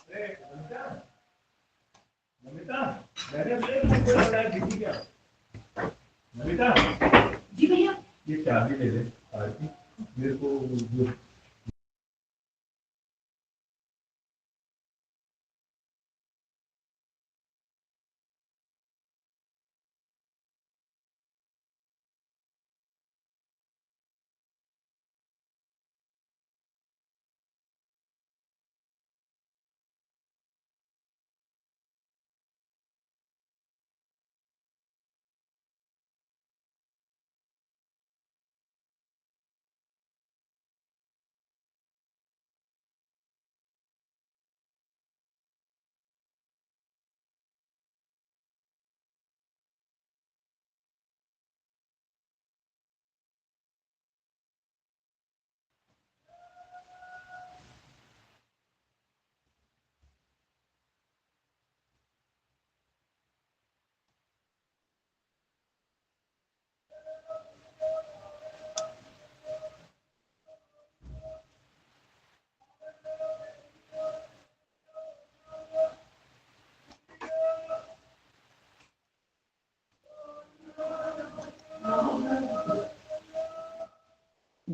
नमिता जी भैया ये चाबी दे दे आरती मेरे को जो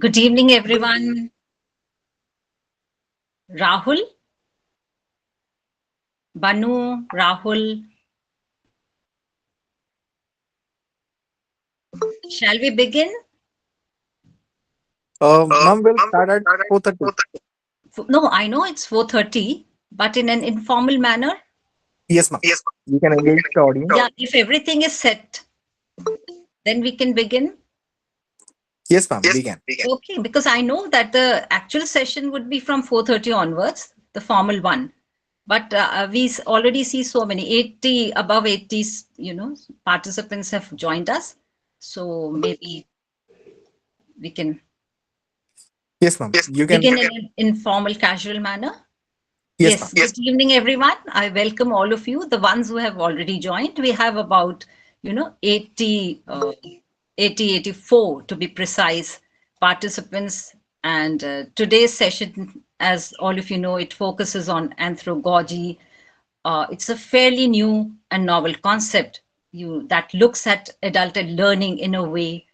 Good evening, everyone. Rahul, Banu, Rahul. Shall we begin? Ma'am will start at 4:30. No, I know it's 4:30, but in an informal manner. Yes, ma'am. You can engage the audience. Yeah, if everything is set, then we can begin. Yes, ma'am. We can. Okay, because I know that the actual session would be from 4:30 onwards, the formal one. But we already see so many 80 above 80, participants have joined us. So maybe we can Yes, ma'am. You can. begin in an informal, casual manner. Yes, Yes, ma'am. good evening, everyone. I welcome all of you, the ones who have already joined. We have about, 80, 84 to be precise, participants. And today's session, as all of you know, it focuses on anthrogogy. It's a fairly new and novel concept that looks at adulted learning in a way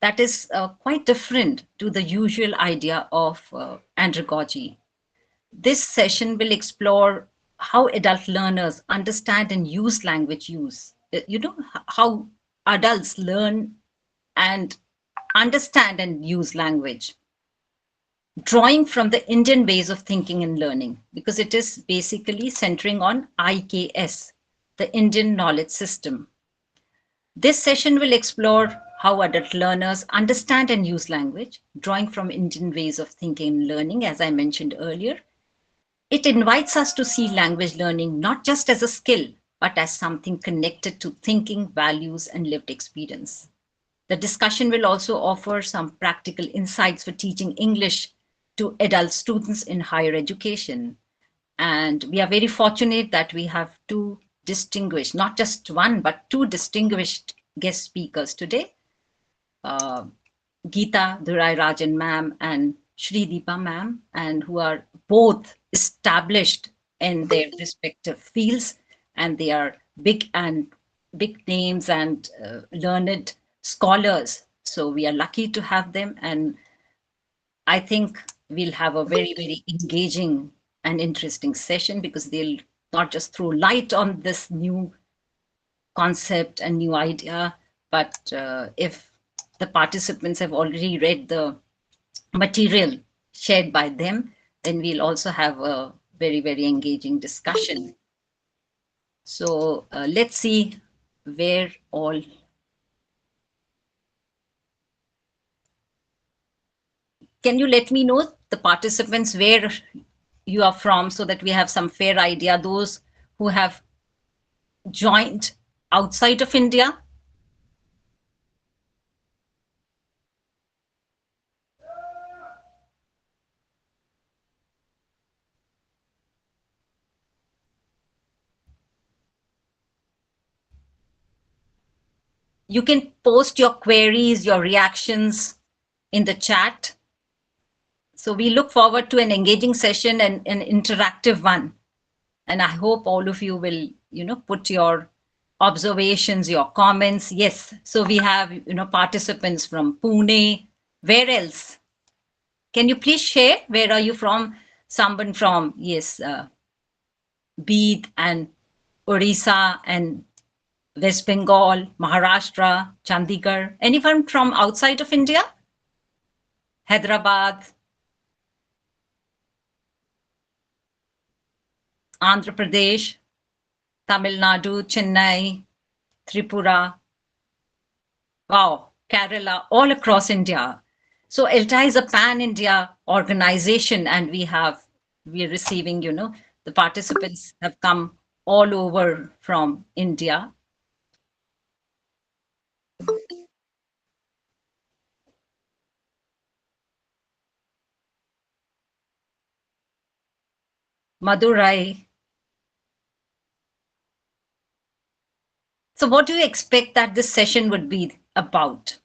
that is quite different to the usual idea of andragogy. This session will explore how adult learners understand and use language use. How adults learn and understand and use language, drawing from the Indian ways of thinking and learning, because it is basically centering on IKS, the Indian knowledge system. This session will explore how adult learners understand and use language, drawing from Indian ways of thinking and learning, as I mentioned earlier. It invites us to see language learning not just as a skill, but as something connected to thinking, values, and lived experience. The discussion will also offer some practical insights for teaching English to adult students in higher education. And we are very fortunate that we have two distinguished, not just one, but two distinguished guest speakers today. Geeta Durai Rajan ma'am and Shri Deepa ma'am, and who are both established in their respective fields, and they are big names and learned scholars. So we are lucky to have them, and I think we'll have a very, very engaging and interesting session because they'll not just throw light on this new concept and new idea, but if the participants have already read the material shared by them, then we'll also have a very, very engaging discussion. So let's see where all. Can you let me know the participants where you are from so that we have some fair idea, those who have joined outside of India? You can post your queries, your reactions in the chat. So we look forward to an engaging session and an interactive one. And I hope all of you will, put your observations, your comments. Yes. So we have, participants from Pune. Where else? Can you please share? Where are you from? Someone from, yes, Bid and Orissa and West Bengal, Maharashtra, Chandigarh. Anyone from outside of India? Hyderabad, Andhra Pradesh, Tamil Nadu, Chennai, Tripura. Wow, Kerala, all across India. So ELTAI is a pan-India organization, and we are receiving, the participants have come all over from India. Madurai. So what do you expect that this session would be about?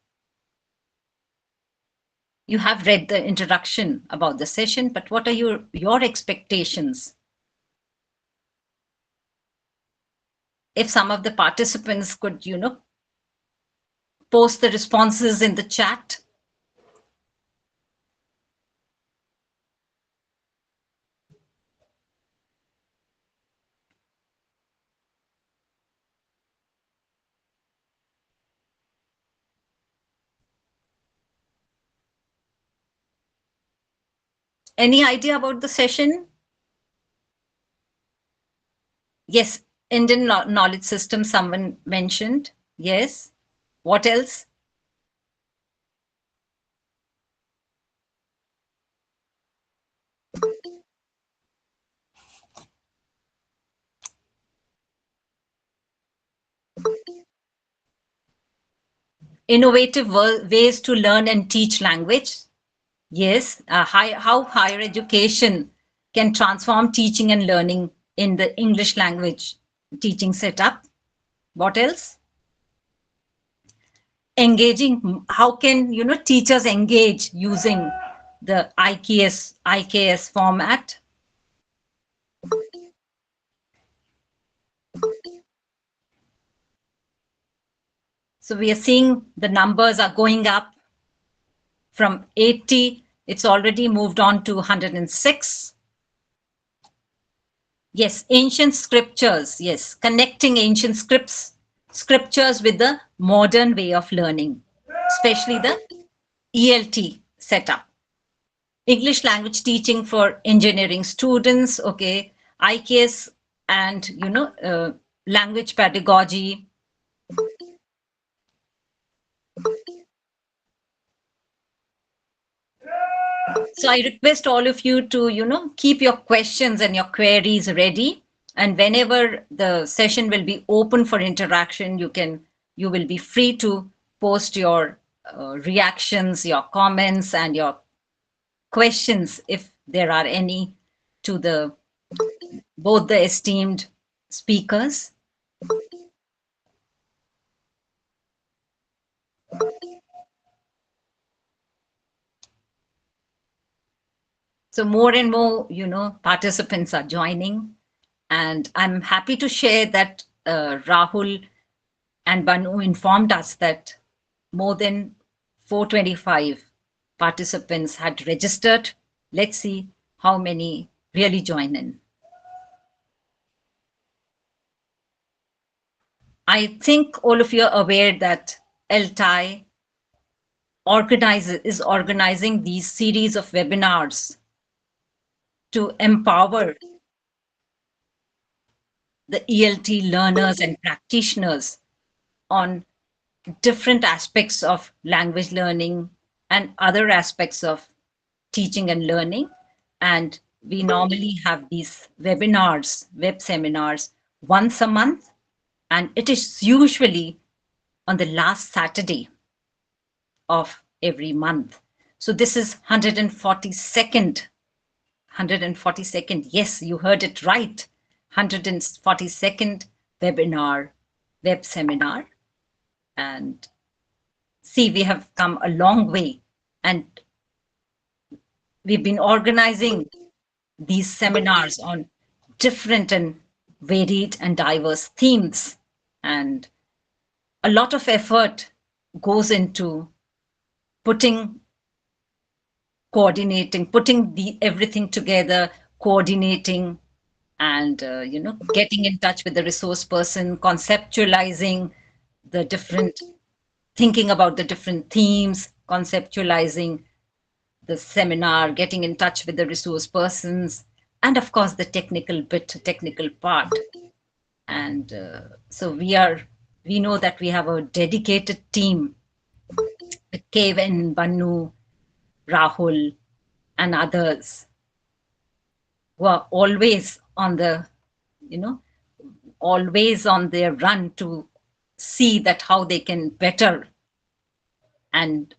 You have read the introduction about the session, but what are your expectations? If some of the participants could, post the responses in the chat. Any idea about the session? Yes, Indian knowledge system, someone mentioned. Yes. What else? Innovative ways to learn and teach language. Yes. How higher education can transform teaching and learning in the English language teaching setup. What else? Engaging. How can, teachers engage using the IKS format? So we are seeing the numbers are going up from 80. It's already moved on to 106. Yes, ancient scriptures. Yes, connecting ancient scriptures with the modern way of learning, especially the ELT setup. English language teaching for engineering students. Okay, IKS and language pedagogy. So I request all of you to, keep your questions and your queries ready. And whenever the session will be open for interaction, you will be free to post your reactions, your comments, and your questions, if there are any, to both the esteemed speakers. So more and more, participants are joining. And I'm happy to share that Rahul and Banu informed us that more than 425 participants had registered. Let's see how many really join in. I think all of you are aware that ELTAI is organizing these series of webinars to empower the ELT learners and practitioners on different aspects of language learning and other aspects of teaching and learning. And we normally have these webinars, web seminars, once a month, and it is usually on the last Saturday of every month. So this is 142nd. Yes, you heard it right. 142nd webinar, web seminar. And see, we have come a long way, and we've been organizing these seminars on different and varied and diverse themes. And a lot of effort goes into coordinating, putting everything together, coordinating, and getting in touch with the resource person, conceptualizing the different, thinking about the different themes, conceptualizing the seminar, getting in touch with the resource persons, and of course the technical part. And so we know that we have a dedicated team with Kevin, Banu, Rahul, and others who are always on the, always on their run to see that how they can better and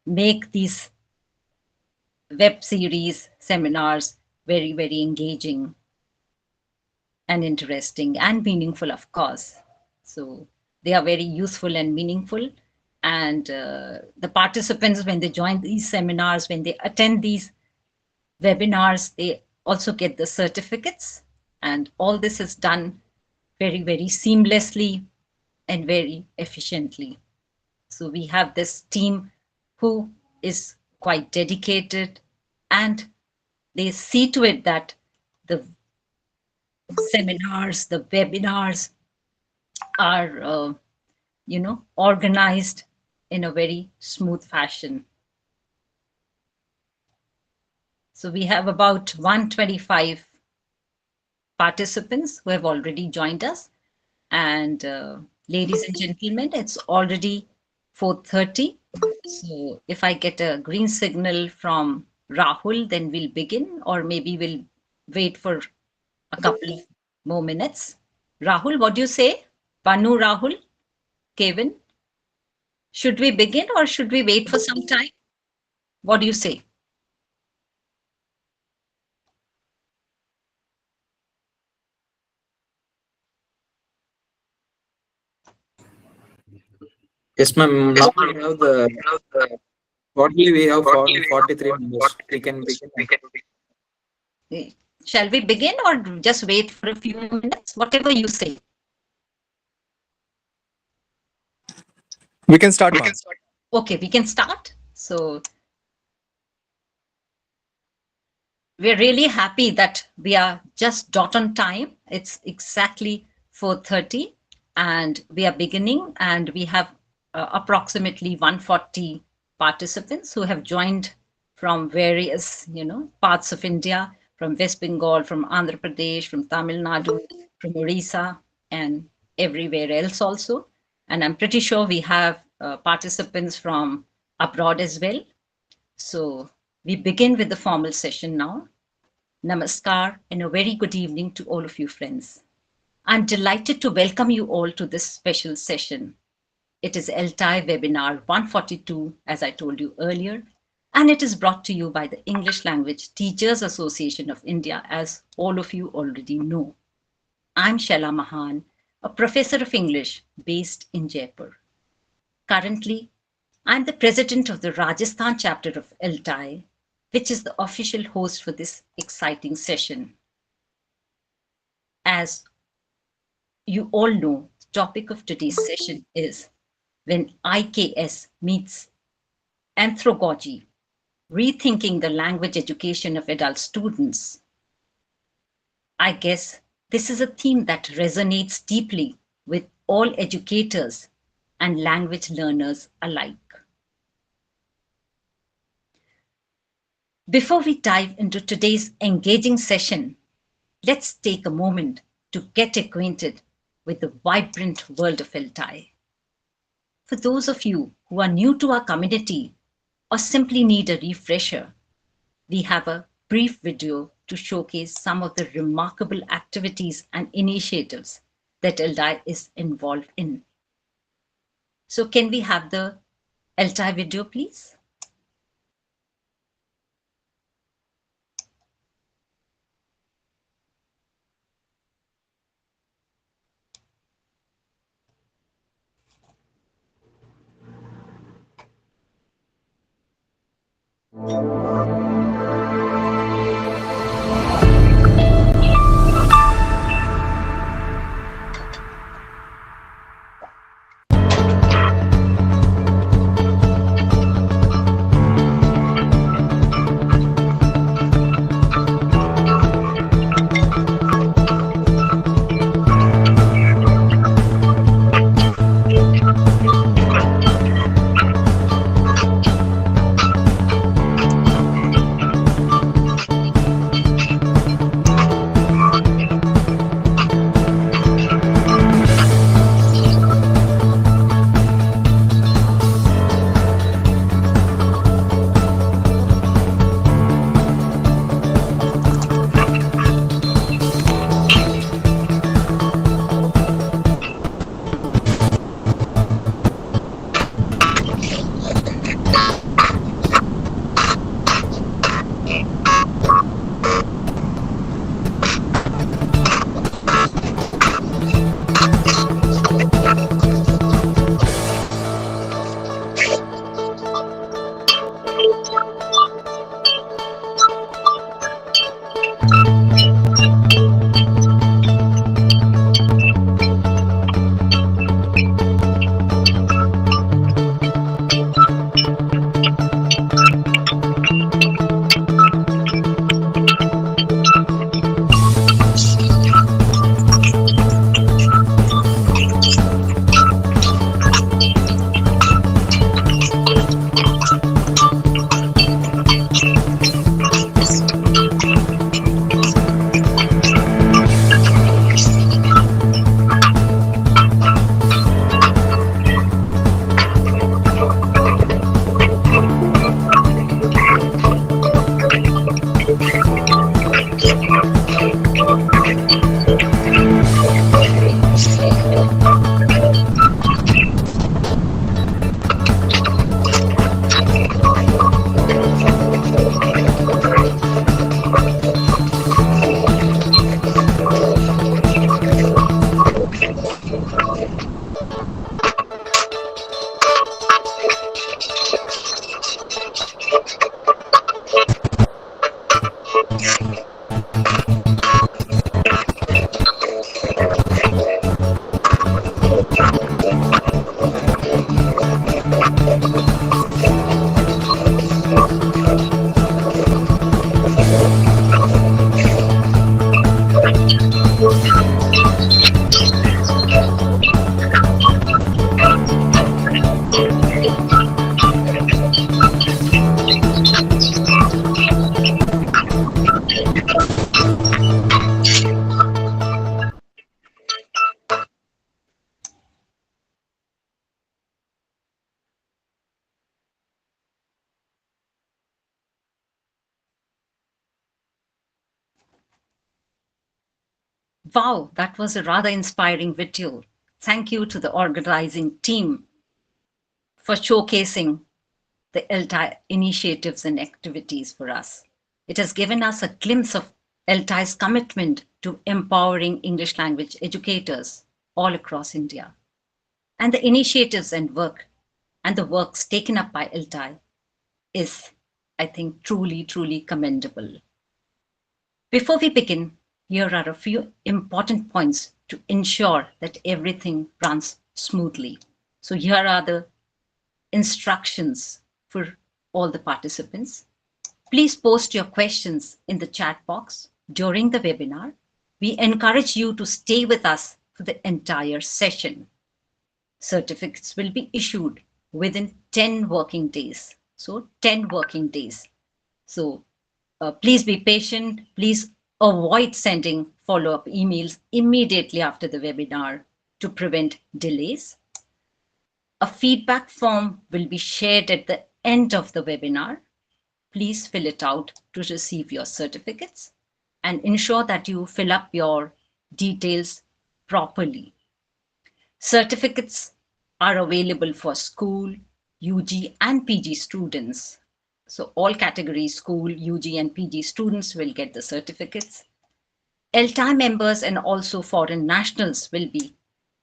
make these web series seminars very, very engaging and interesting and meaningful, of course. So they are very useful and meaningful. And the participants, when they join these seminars, when they attend these webinars, they also get the certificates. And all this is done very, very seamlessly and very efficiently. So we have this team who is quite dedicated, and they see to it that the seminars, the webinars are, organized in a very smooth fashion. So we have about 125 participants who have already joined us. And ladies and gentlemen, it's already 4:30. So if I get a green signal from Rahul, then we'll begin, or maybe we'll wait for a couple of more minutes. Rahul, what do you say? Banu, Rahul, Kevin, should we begin or should we wait for some time? What do you say? Yes, ma'am. Now we have the totally we have 43 members. We can begin. Shall we begin or just wait for a few minutes? Whatever you say. We can start, ma'am. Okay, we can start. So we're really happy that we are just dot on time. It's exactly 4:30 and we are beginning, and we have approximately 140 participants who have joined from various, parts of India, from West Bengal, from Andhra Pradesh, from Tamil Nadu, from Orissa, and everywhere else also. And I'm pretty sure we have participants from abroad as well. So we begin with the formal session now. Namaskar and a very good evening to all of you friends. I'm delighted to welcome you all to this special session. It is ELTAI webinar 142, as I told you earlier, and it is brought to you by the English Language Teachers Association of India, as all of you already know. I'm Shaila Mahan, a professor of English based in Jaipur. Currently, I'm the president of the Rajasthan chapter of ELTAI, which is the official host for this exciting session. As you all know, the topic of today's session is when IKS meets anthrogogy, rethinking the language education of adult students. I guess this is a theme that resonates deeply with all educators and language learners alike. Before we dive into today's engaging session, let's take a moment to get acquainted with the vibrant world of ELTAI. For those of you who are new to our community or simply need a refresher, we have a brief video to showcase some of the remarkable activities and initiatives that ELTAI is involved in. So can we have the ELTAI video, please? Wow, that was a rather inspiring video. Thank you to the organizing team for showcasing the ELTAI initiatives and activities for us. It has given us a glimpse of ELTAI's commitment to empowering English language educators all across India. And the initiatives and the works taken up by ELTAI is, I think, truly, truly commendable. Before we begin, here are a few important points to ensure that everything runs smoothly. So here are the instructions for all the participants. Please post your questions in the chat box during the webinar. We encourage you to stay with us for the entire session. Certificates will be issued within 10 working days. So 10 working days. So please be patient. Please avoid sending follow-up emails immediately after the webinar to prevent delays. A feedback form will be shared at the end of the webinar. Please fill it out to receive your certificates and ensure that you fill up your details properly. Certificates are available for school, UG and PG students. So all categories, school, UG and PG students will get the certificates. ELTAI members and also foreign nationals will be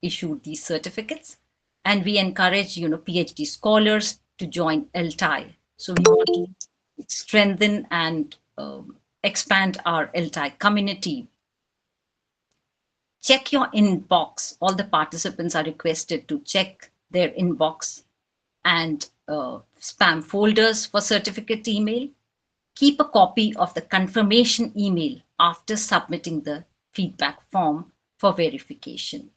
issued these certificates. And we encourage, PhD scholars to join ELTAI. So we want to strengthen and expand our ELTAI community. Check your inbox. All the participants are requested to check their inbox and spam folders for certificate email. Keep a copy of the confirmation email after submitting the feedback form for verification.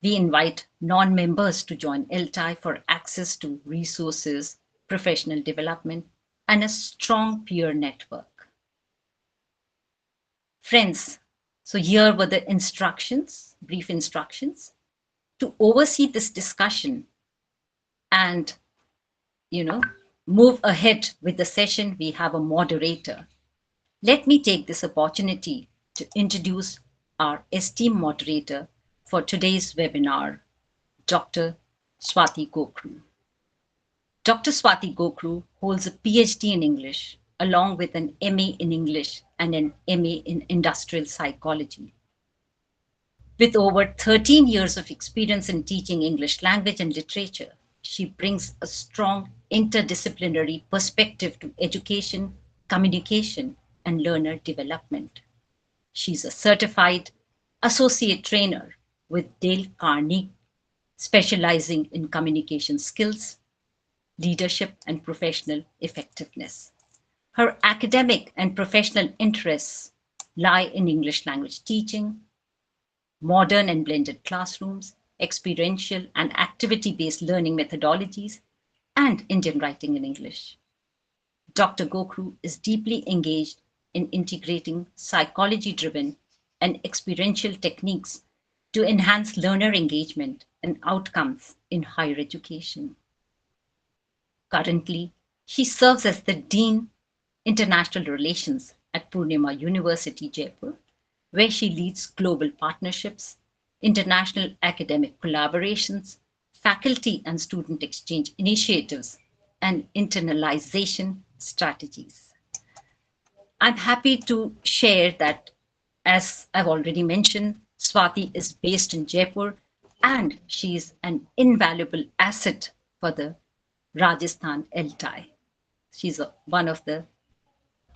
We invite non-members to join ELTAI for access to resources, professional development, and a strong peer network. Friends, so here were the instructions, brief instructions. To oversee this discussion and, move ahead with the session, we have a moderator. Let me take this opportunity to introduce our esteemed moderator for today's webinar, Dr. Swati Gokru. Dr. Swati Gokru holds a PhD in English, along with an MA in English and an MA in Industrial Psychology. With over 13 years of experience in teaching English language and literature, she brings a strong interdisciplinary perspective to education, communication, and learner development. She's a certified associate trainer with Dale Carnegie, specializing in communication skills, leadership, and professional effectiveness. Her academic and professional interests lie in English language teaching, modern and blended classrooms, experiential and activity-based learning methodologies, and Indian writing in English. Dr. Gokru is deeply engaged in integrating psychology-driven and experiential techniques to enhance learner engagement and outcomes in higher education. Currently, she serves as the Dean International Relations at Purnima University, Jaipur, where she leads global partnerships, international academic collaborations, faculty and student exchange initiatives, and internalization strategies. I'm happy to share that, as I've already mentioned, Swati is based in Jaipur, and she's an invaluable asset for the Rajasthan ELTAI. She's one of the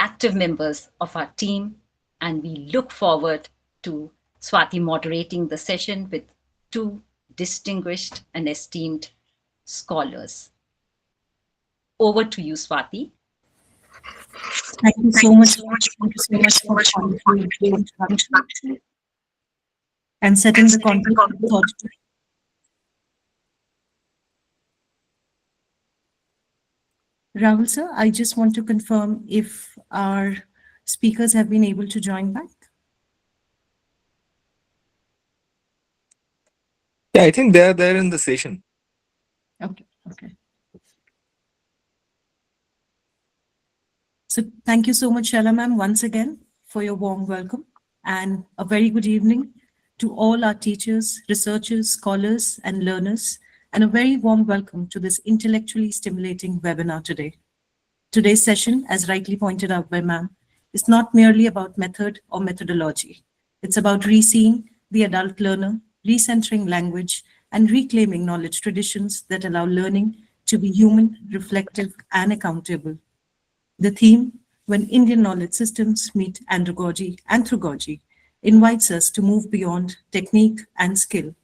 active members of our team, and we look forward to Swati moderating the session with two distinguished and esteemed scholars. Over to you, Swati. Thank you so much. Thank you so much for the introduction and setting the context. Rahul sir, I just want to confirm if our speakers have been able to join back. Yeah, I think they're there in the session. Okay. So thank you so much, Shala ma'am, once again for your warm welcome. and a very good evening to all our teachers, researchers, scholars, and learners, and a very warm welcome to this intellectually stimulating webinar today. Today's session, as rightly pointed out by ma'am, is not merely about method or methodology. It's about reseeing the adult learner, recentering language, and reclaiming knowledge traditions that allow learning to be human, reflective, and accountable. The theme, When Indian Knowledge Systems Meet Anthrogogy, invites us to move beyond technique and skill.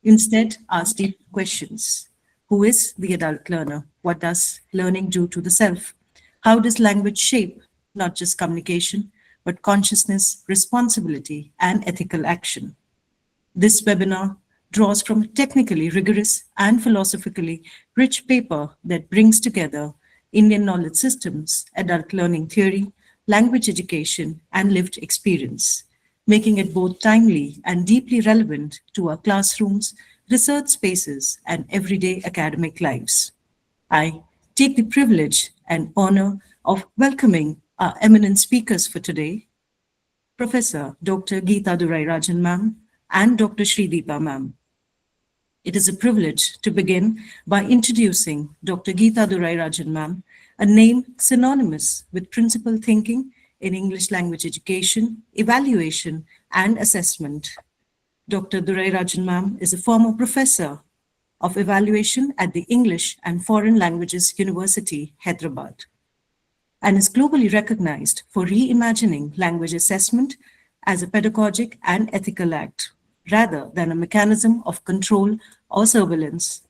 Instead, ask deep questions. Who is the adult learner? What does learning do to the self? How does language shape not just communication, but consciousness, responsibility, and ethical action? This webinar draws from a technically rigorous and philosophically rich paper that brings together Indian knowledge systems, adult learning theory, language education, and lived experience, making it both timely and deeply relevant to our classrooms, research spaces, and everyday academic lives. I take the privilege and honor of welcoming our eminent speakers for today, Professor Dr. Geeta Durrairajan ma'am and Dr. Srideepa ma'am. It is a privilege to begin by introducing Dr. Geeta Durrairajan ma'am, a name synonymous with principal thinking in English language education, evaluation, and assessment. Dr. Durrairajan ma'am is a former professor of evaluation at the English and Foreign Languages University, Hyderabad, and is globally recognized for reimagining language assessment as a pedagogic and ethical act, rather than a mechanism of control or surveillance.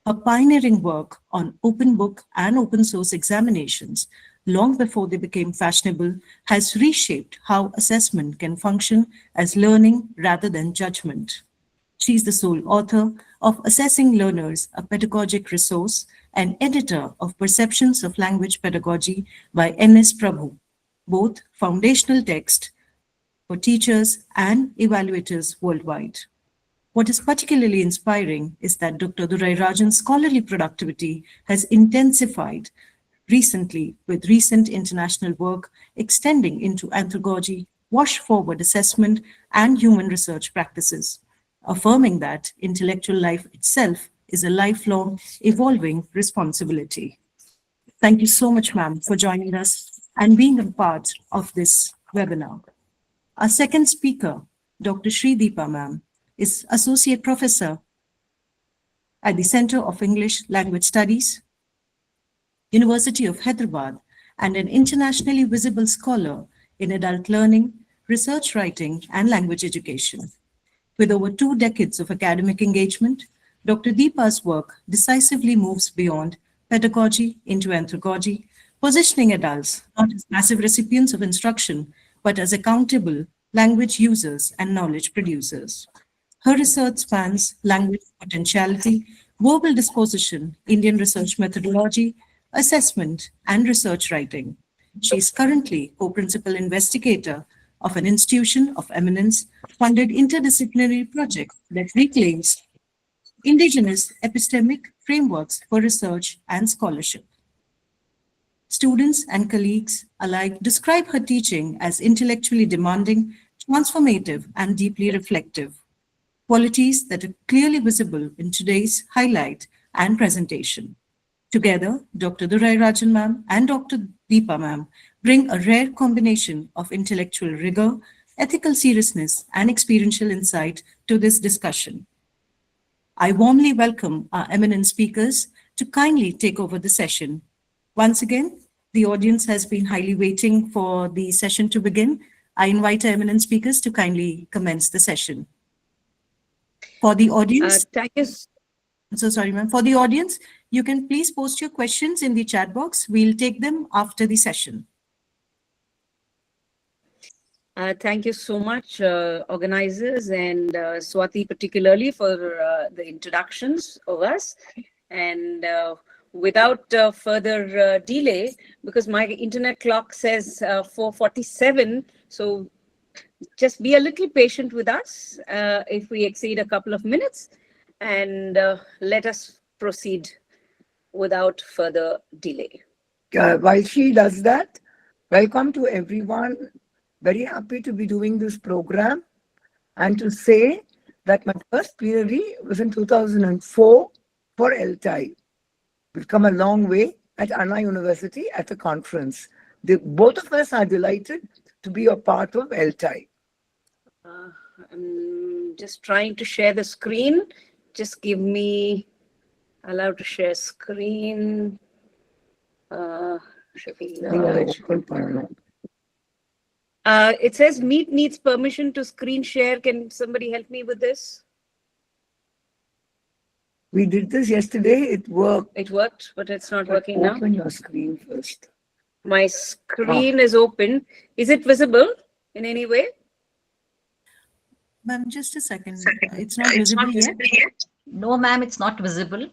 Her pioneering work on open book and open source examinations, long before they became fashionable, has reshaped how assessment can function as learning rather than judgment. She is the sole author of Assessing Learners, a Pedagogic Resource, and editor of Perceptions of Language Pedagogy by N.S. Prabhu, both foundational texts for teachers and evaluators worldwide. What is particularly inspiring is that Dr. Durrairajan's scholarly productivity has intensified recently with recent international work extending into anthrogogy, wash-forward assessment, and human research practices, affirming that intellectual life itself is a lifelong, evolving responsibility. Thank you so much, ma'am, for joining us and being a part of this webinar. Our second speaker, Dr. Srideepa ma'am, is Associate Professor at the Center of English Language Studies, University of Hyderabad, and an internationally visible scholar in adult learning, research writing, and language education. With over 2 decades of academic engagement, Dr. Deepa's work decisively moves beyond pedagogy into anthrogogy, positioning adults not as passive recipients of instruction, but as accountable language users and knowledge producers. Her research spans language potentiality, verbal disposition, Indian research methodology, assessment, and research writing. She is currently co-principal investigator of an institution of eminence funded interdisciplinary project that reclaims indigenous epistemic frameworks for research and scholarship. Students and colleagues alike describe her teaching as intellectually demanding, transformative, and deeply reflective, qualities that are clearly visible in today's highlight and presentation. Together, Dr. Durrairajan ma'am and Dr. Deepa ma'am bring a rare combination of intellectual rigor, ethical seriousness, and experiential insight to this discussion. I warmly welcome our eminent speakers to kindly take over the session. Once again, the audience has been highly waiting for the session to begin. I invite our eminent speakers to kindly commence the session. For the audience, Thank you. I'm so sorry, ma'am. For the audience, you can please post your questions in the chat box. We'll take them after the session. Thank you so much, organizers, and Swati particularly for the introductions of us. And without further delay, because my internet clock says 4:47, so just be a little patient with us if we exceed a couple of minutes, and let us proceed without further delay. While she does that, welcome to everyone. very happy to be doing this program and to say that my first plenary was in 2004 for ELTAI. We've come a long way at Anna University at a conference. Both of us are delighted to be a part of ELTAI. I'm just trying to share the screen. Just give me allow to share screen. It says Meet needs permission to screen share. Can somebody help me with this? We did this yesterday. It worked. It worked, but it's not working now. Open your screen first. My screen is open. Is it visible in any way? Ma'am, just a second. It's not visible yet. No, ma'am, it's not visible.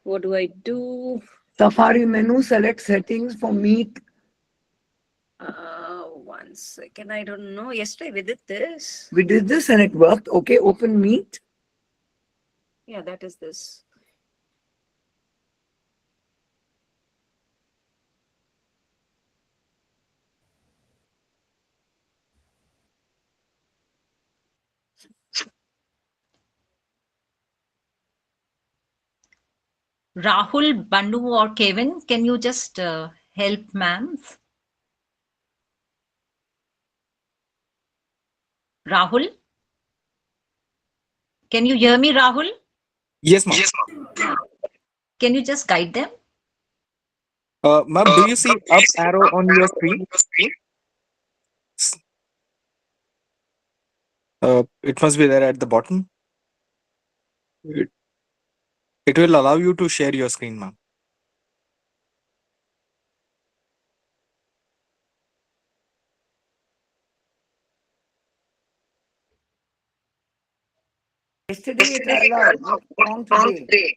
What do I do? Safari menu, select settings for Meet. 1 second. I don't know. Yesterday we did this. We did this and it worked. Okay, open Meet. Yeah, that is this. Rahul, Banu, or Kevin, can you just help ma'am? Rahul? Can you hear me, Rahul? Yes, ma'am. Can you just guide them? Ma'am, do you see up arrow on your screen? It must be there at the bottom. It will allow you to share your screen, ma'am. Yesterday it allowed. What's wrong today?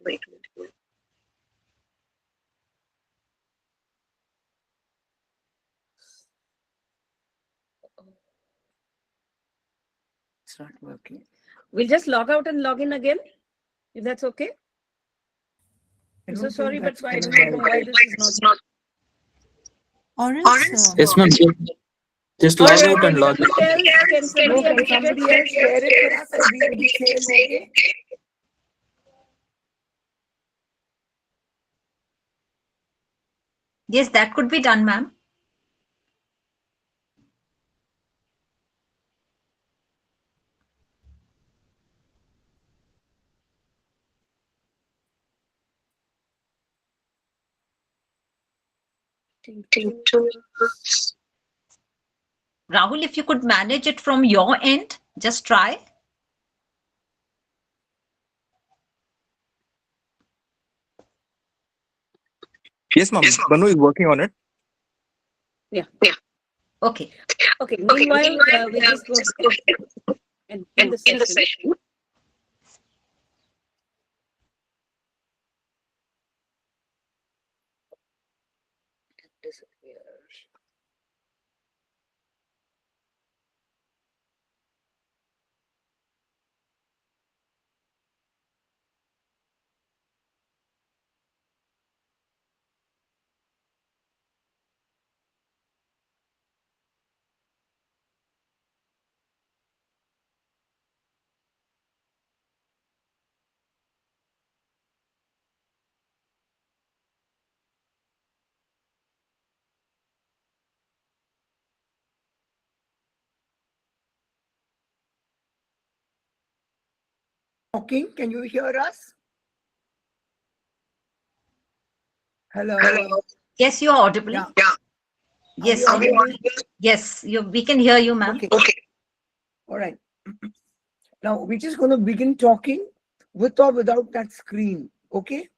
Wait. It's not working. We'll just log out and log in again, if that's okay. I'm so sorry, but I don't know why this is not. Or else, Yes, ma'am. Just log out and log in. Can somebody else Somebody else share it for us and we will share, okay? Yes, that could be done, ma'am. Rahul, if you could manage it from your end, just try. Yes, ma'am. Banu is working on it. Yeah. Okay. Okay. Meanwhile, we'll just go and in the session. Talking, can you hear us? Hello. Yes, you are audible. Yeah. Yes, Are you audible? yes, we can hear you, ma'am. Okay. All right. Now we're just going to begin talking with or without that screen. Okay.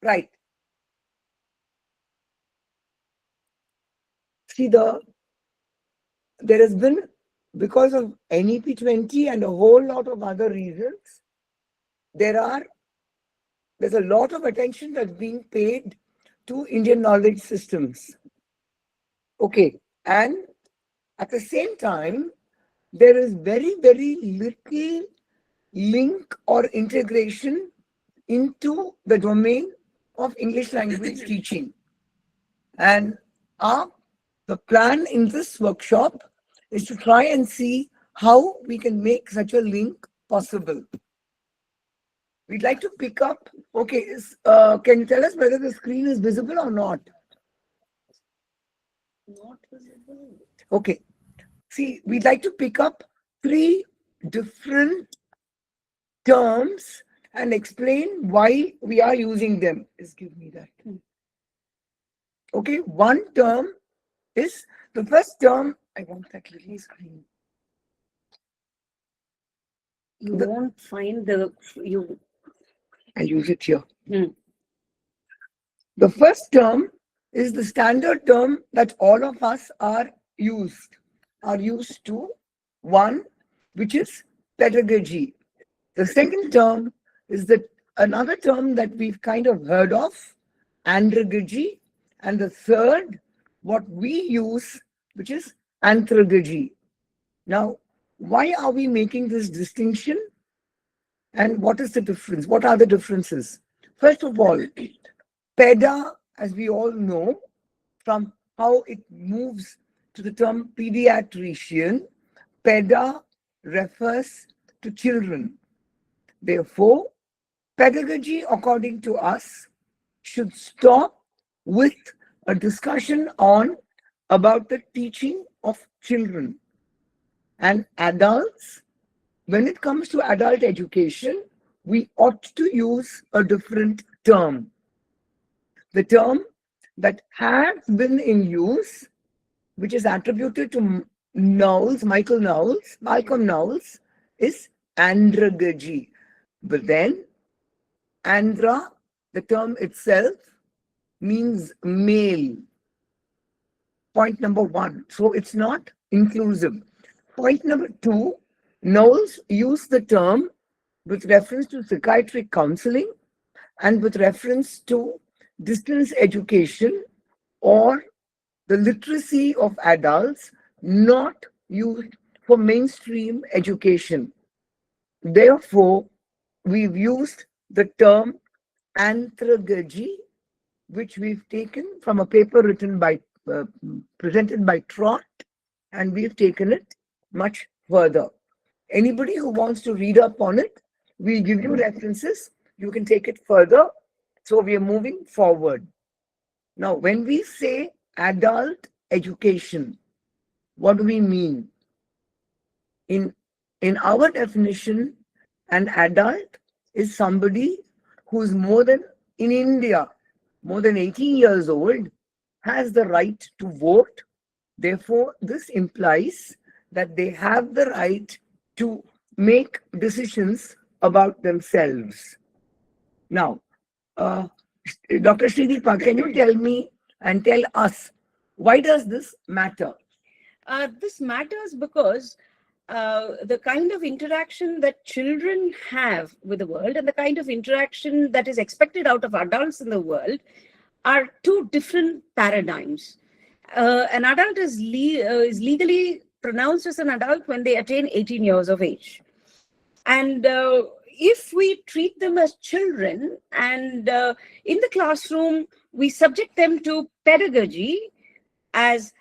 Right. See, there has been, because of NEP 20 and a whole lot of other reasons, there's a lot of attention that's being paid to Indian knowledge systems. Okay. And at the same time, there is very, very little link or integration into the domain of English language teaching. And the plan in this workshop is to try and see how we can make such a link possible. We'd like to pick up, okay, can you tell us whether the screen is visible or not? Not visible. Okay. See, we'd like to pick up 3 different terms and explain why we are using them. Just give me that. Okay, one term is the first term. I want that little screen. You won't find I'll use it here. Hmm. The first term is the standard term that all of us are used to. One, which is pedagogy. The second term is another term that we've kind of heard of, andragogy. And the third, what we use, which is anthrogogy. Now, why are we making this distinction? And what is the difference? What are the differences? First of all, peda, as we all know, from how it moves to the term pediatrician, peda refers to children. Therefore, pedagogy, according to us, should stop with a discussion about the teaching of children. And adults, when it comes to adult education, we ought to use a different term. The term that has been in use, which is attributed to Malcolm Knowles, is andragogy. But then, andra, the term itself, means male. Point number 1. So it's not inclusive. Point number 2, Knowles used the term with reference to psychiatric counseling and with reference to distance education or the literacy of adults, not used for mainstream education. Therefore, we've used the term anthrogogy, which we've taken from a paper presented by Trott, and we've taken it much further. Anybody who wants to read up on it, we'll give you references. You can take it further. So we are moving forward. Now, when we say adult education, what do we mean? In our definition, an adult is somebody who's in India, more than 18 years old, has the right to vote. Therefore, this implies that they have the right to make decisions about themselves. Now, Dr. Srideepa, can you tell me and tell us, why does this matter? This matters because the kind of interaction that children have with the world and the kind of interaction that is expected out of adults in the world are 2 different paradigms. An adult is legally pronounced as an adult when they attain 18 years of age. And if we treat them as children and in the classroom, we subject them to pedagogy as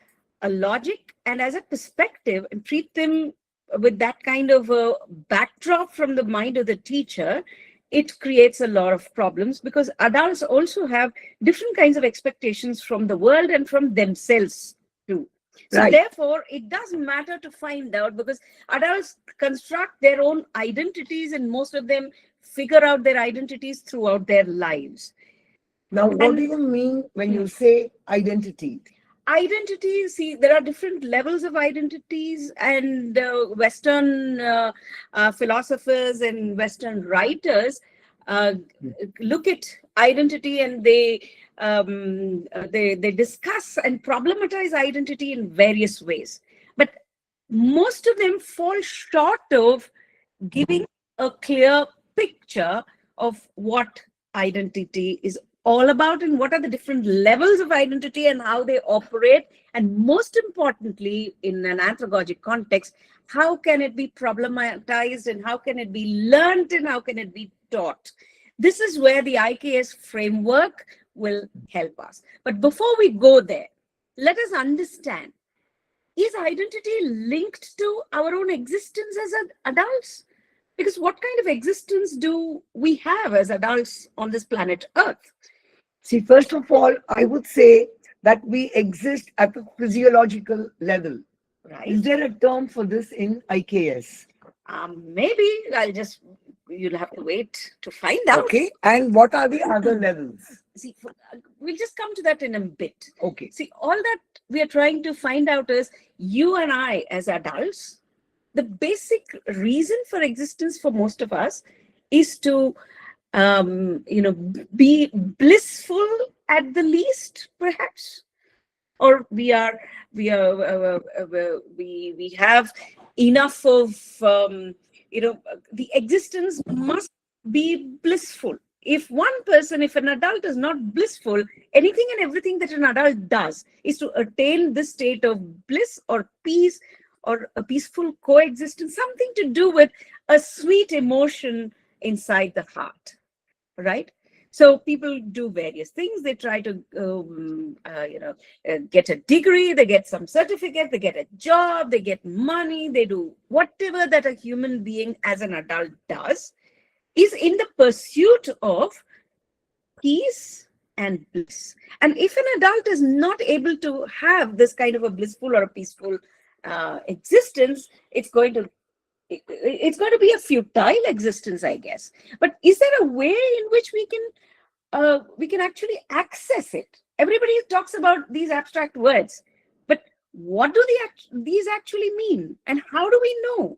a logic and as a perspective and treat them with that kind of a backdrop from the mind of the teacher, it creates a lot of problems because adults also have different kinds of expectations from the world and from themselves too. So Right. Therefore, it doesn't matter to find out because adults construct their own identities and most of them figure out their identities throughout their lives. Now, what do you mean when you say identity? Identity, see, there are different levels of identities, and Western philosophers and Western writers look at identity and they discuss and problematize identity in various ways. But most of them fall short of giving a clear picture of what identity is all about and what are the different levels of identity and how they operate. And most importantly, in an anthrogogic context, how can it be problematized and how can it be learned and how can it be taught? This is where the IKS framework will help us. But before we go there, let us understand, is identity linked to our own existence as adults? Because what kind of existence do we have as adults on this planet Earth? See, first of all, I would say that we exist at the physiological level. Right? Is there a term for this in IKS? Maybe you'll have to wait to find out. Okay. And what are the other levels? See, we'll just come to that in a bit. Okay. See, all that we are trying to find out is, you and I as adults, the basic reason for existence for most of us is to, be blissful at the least, perhaps, or we have enough of, the existence must be blissful. If an adult is not blissful, anything and everything that an adult does is to attain this state of bliss or peace or a peaceful coexistence, something to do with a sweet emotion inside the heart, right? So people do various things. They try to, get a degree, they get some certificate, they get a job, they get money, they do whatever that a human being as an adult does, is in the pursuit of peace and bliss. And if an adult is not able to have this kind of a blissful or a peaceful existence, it's going to be a futile existence, I guess. But is there a way in which we can actually access it? Everybody talks about these abstract words, but what do these actually mean, and how do we know?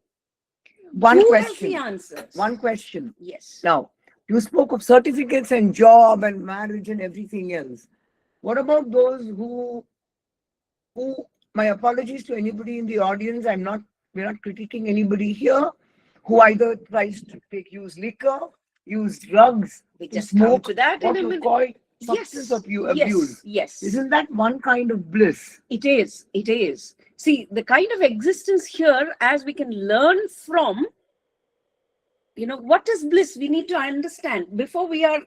Who has the answers? One question. Yes. Now, you spoke of certificates and job and marriage and everything else. What about those who my apologies to anybody in the audience, we're not critiquing anybody here, who either tries to use liquor, use drugs, We just smoke, come to that what in a you minute. call substance abuse. Yes. Isn't that one kind of bliss? It is. See, the kind of existence here, as we can learn from, what is bliss? We need to understand before we are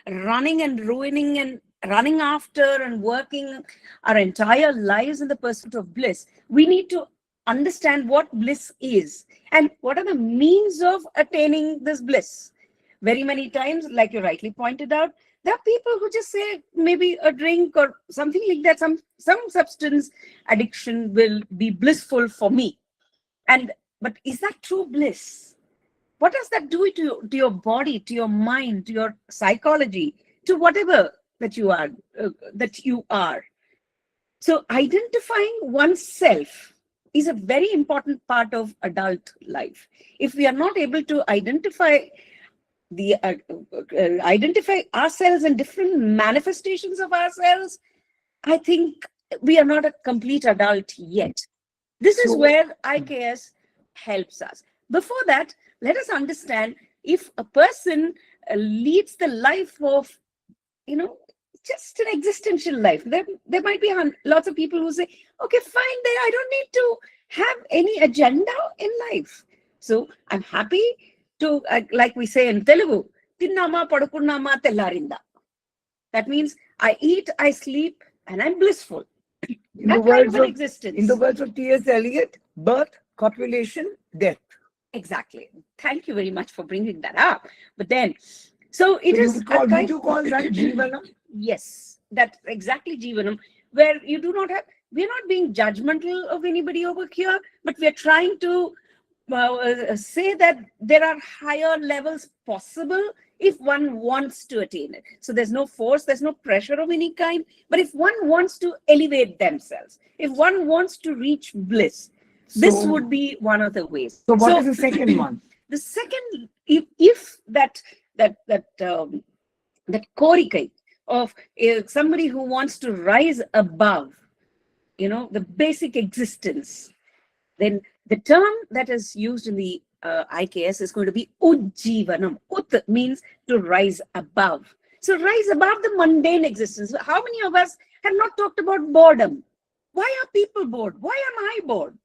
running and ruining and running after and working our entire lives in the pursuit of bliss. We need to understand what bliss is and what are the means of attaining this bliss. Very many times, like you rightly pointed out, there are people who just say maybe a drink or something like that, some substance addiction will be blissful for me. But is that true bliss? What does that do to your body, to your mind, to your psychology, to whatever that you are? So identifying oneself is a very important part of adult life. If we are not able to identify ourselves and different manifestations of ourselves, I think we are not a complete adult yet. This is where IKS helps us. Before that, let us understand, if a person leads the life of, just an existential life, there might be lots of people who say, okay, fine, then I don't need to have any agenda in life. So I'm happy to, like we say in Telugu, tinnama padukunnama tellarinda. That means I eat, I sleep, and I'm blissful. In the words of T.S. Eliot, birth, copulation, death. Exactly. Thank you very much for bringing that up. But then, so it is. Would you call that Jivanam? Yes, that's exactly Jivanam, where we're not being judgmental of anybody over here, but we're trying to say that there are higher levels possible if one wants to attain it. So there's no force, there's no pressure of any kind, but if one wants to elevate themselves, if one wants to reach bliss, this would be one of the ways. So what is the second one? The second, if that korikai of somebody who wants to rise above, the basic existence, then the term that is used in the IKS is going to be ujjivanam. Ut means to rise above. So rise above the mundane existence. How many of us have not talked about boredom? Why are people bored? Why am I bored?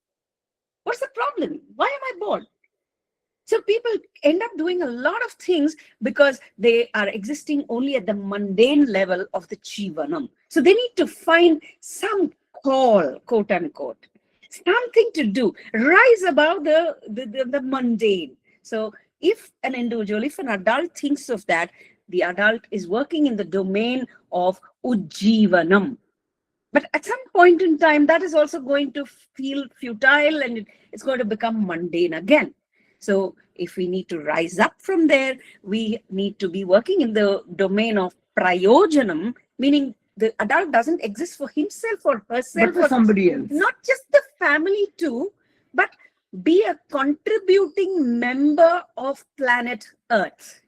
What's the problem? Why am I bored? So people end up doing a lot of things because they are existing only at the mundane level of the Jivanam. So they need to find some call, quote unquote, something to do, rise above the mundane. So if an individual, if an adult thinks of that, the adult is working in the domain of Ujjivanam. But at some point in time, that is also going to feel futile and it's going to become mundane again. So if we need to rise up from there, we need to be working in the domain of prayojanam, meaning the adult doesn't exist for himself or herself, But for somebody else. not just the family too, but be a contributing member of planet Earth.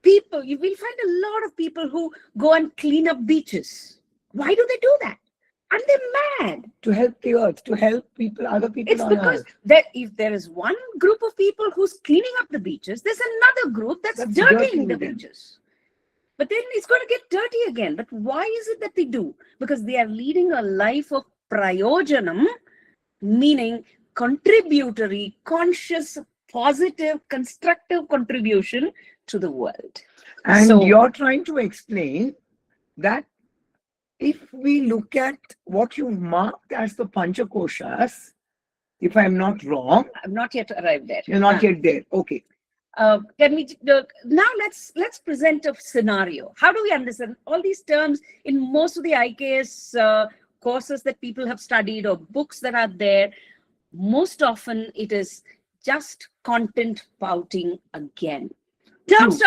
People, you will find a lot of people who go and clean up beaches. Why do they do that? And they're mad. To help the earth, to help people, other people It's on because earth. if there is one group of people who's cleaning up the beaches, there's another group that's dirtying the them. beaches. But then it's going to get dirty again. But why is it that they do? Because they are leading a life of prayojanam, meaning contributory, conscious, positive, constructive contribution to the world. And So- you're trying to explain that if we look at what you've marked as the Panchakoshas, if I'm not wrong, I've not yet arrived there. you're not yet there. Okay. Can we now let's present a scenario. How do we understand all these terms in most of the IKS courses that people have studied or books that are there? Most often it is just content pouting again. Terms,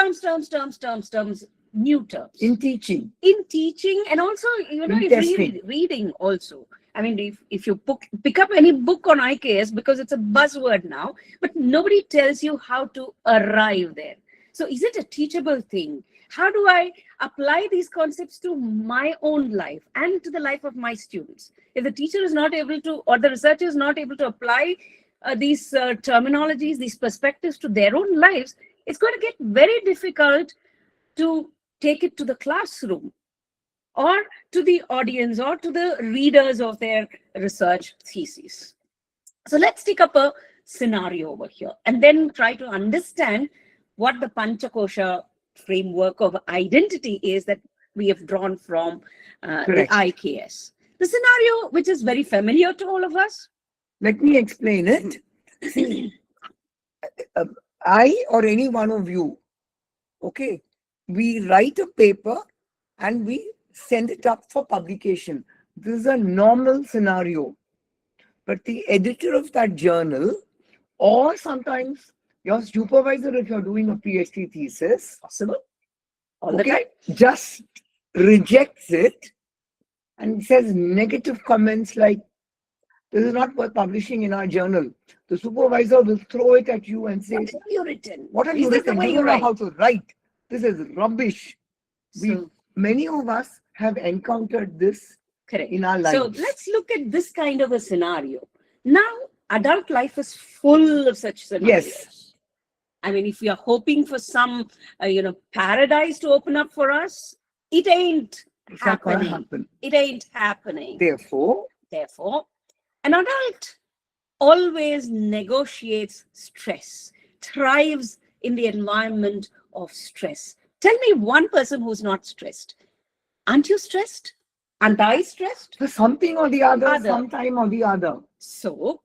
new terms. In teaching, In teaching and also, you know, In if testing. reading also. I mean, if you pick up any book on IKS, because it's a buzzword now, but nobody tells you how to arrive there. So is it a teachable thing? How do I apply these concepts to my own life and to the life of my students? If the teacher is not able to, or the researcher is not able to apply these terminologies, these perspectives to their own lives, it's going to get very difficult to take it to the classroom or to the audience or to the readers of their research theses. So let's take up a scenario over here and then try to understand what the Panchakosha framework of identity is that we have drawn from the Correct. IKS. The scenario, which is very familiar to all of us. let me explain it. See, I or any one of you, okay, we write a paper and we send it up for publication. This is a normal scenario. But the editor of that journal, or sometimes your supervisor, if you're doing a PhD thesis, Possible. All the okay, time. just rejects it and says negative comments like, this is not worth publishing in our journal. The supervisor will throw it at you and say, What have you written? what have Is you this the written? way You you don't know write? how to write. This is rubbish. So, Many of us have encountered this correct. in our lives. So let's look at this kind of a scenario. Now, adult life is full of such scenarios. Yes. I mean, if we are hoping for some, paradise to open up for us, it ain't It's not going to happening. happen. It ain't happening. Therefore, An adult always negotiates stress, thrives in the environment of stress. Tell me one person who's not stressed. Aren't you stressed? Aren't I stressed? for something or the other, Other. sometime or the other. So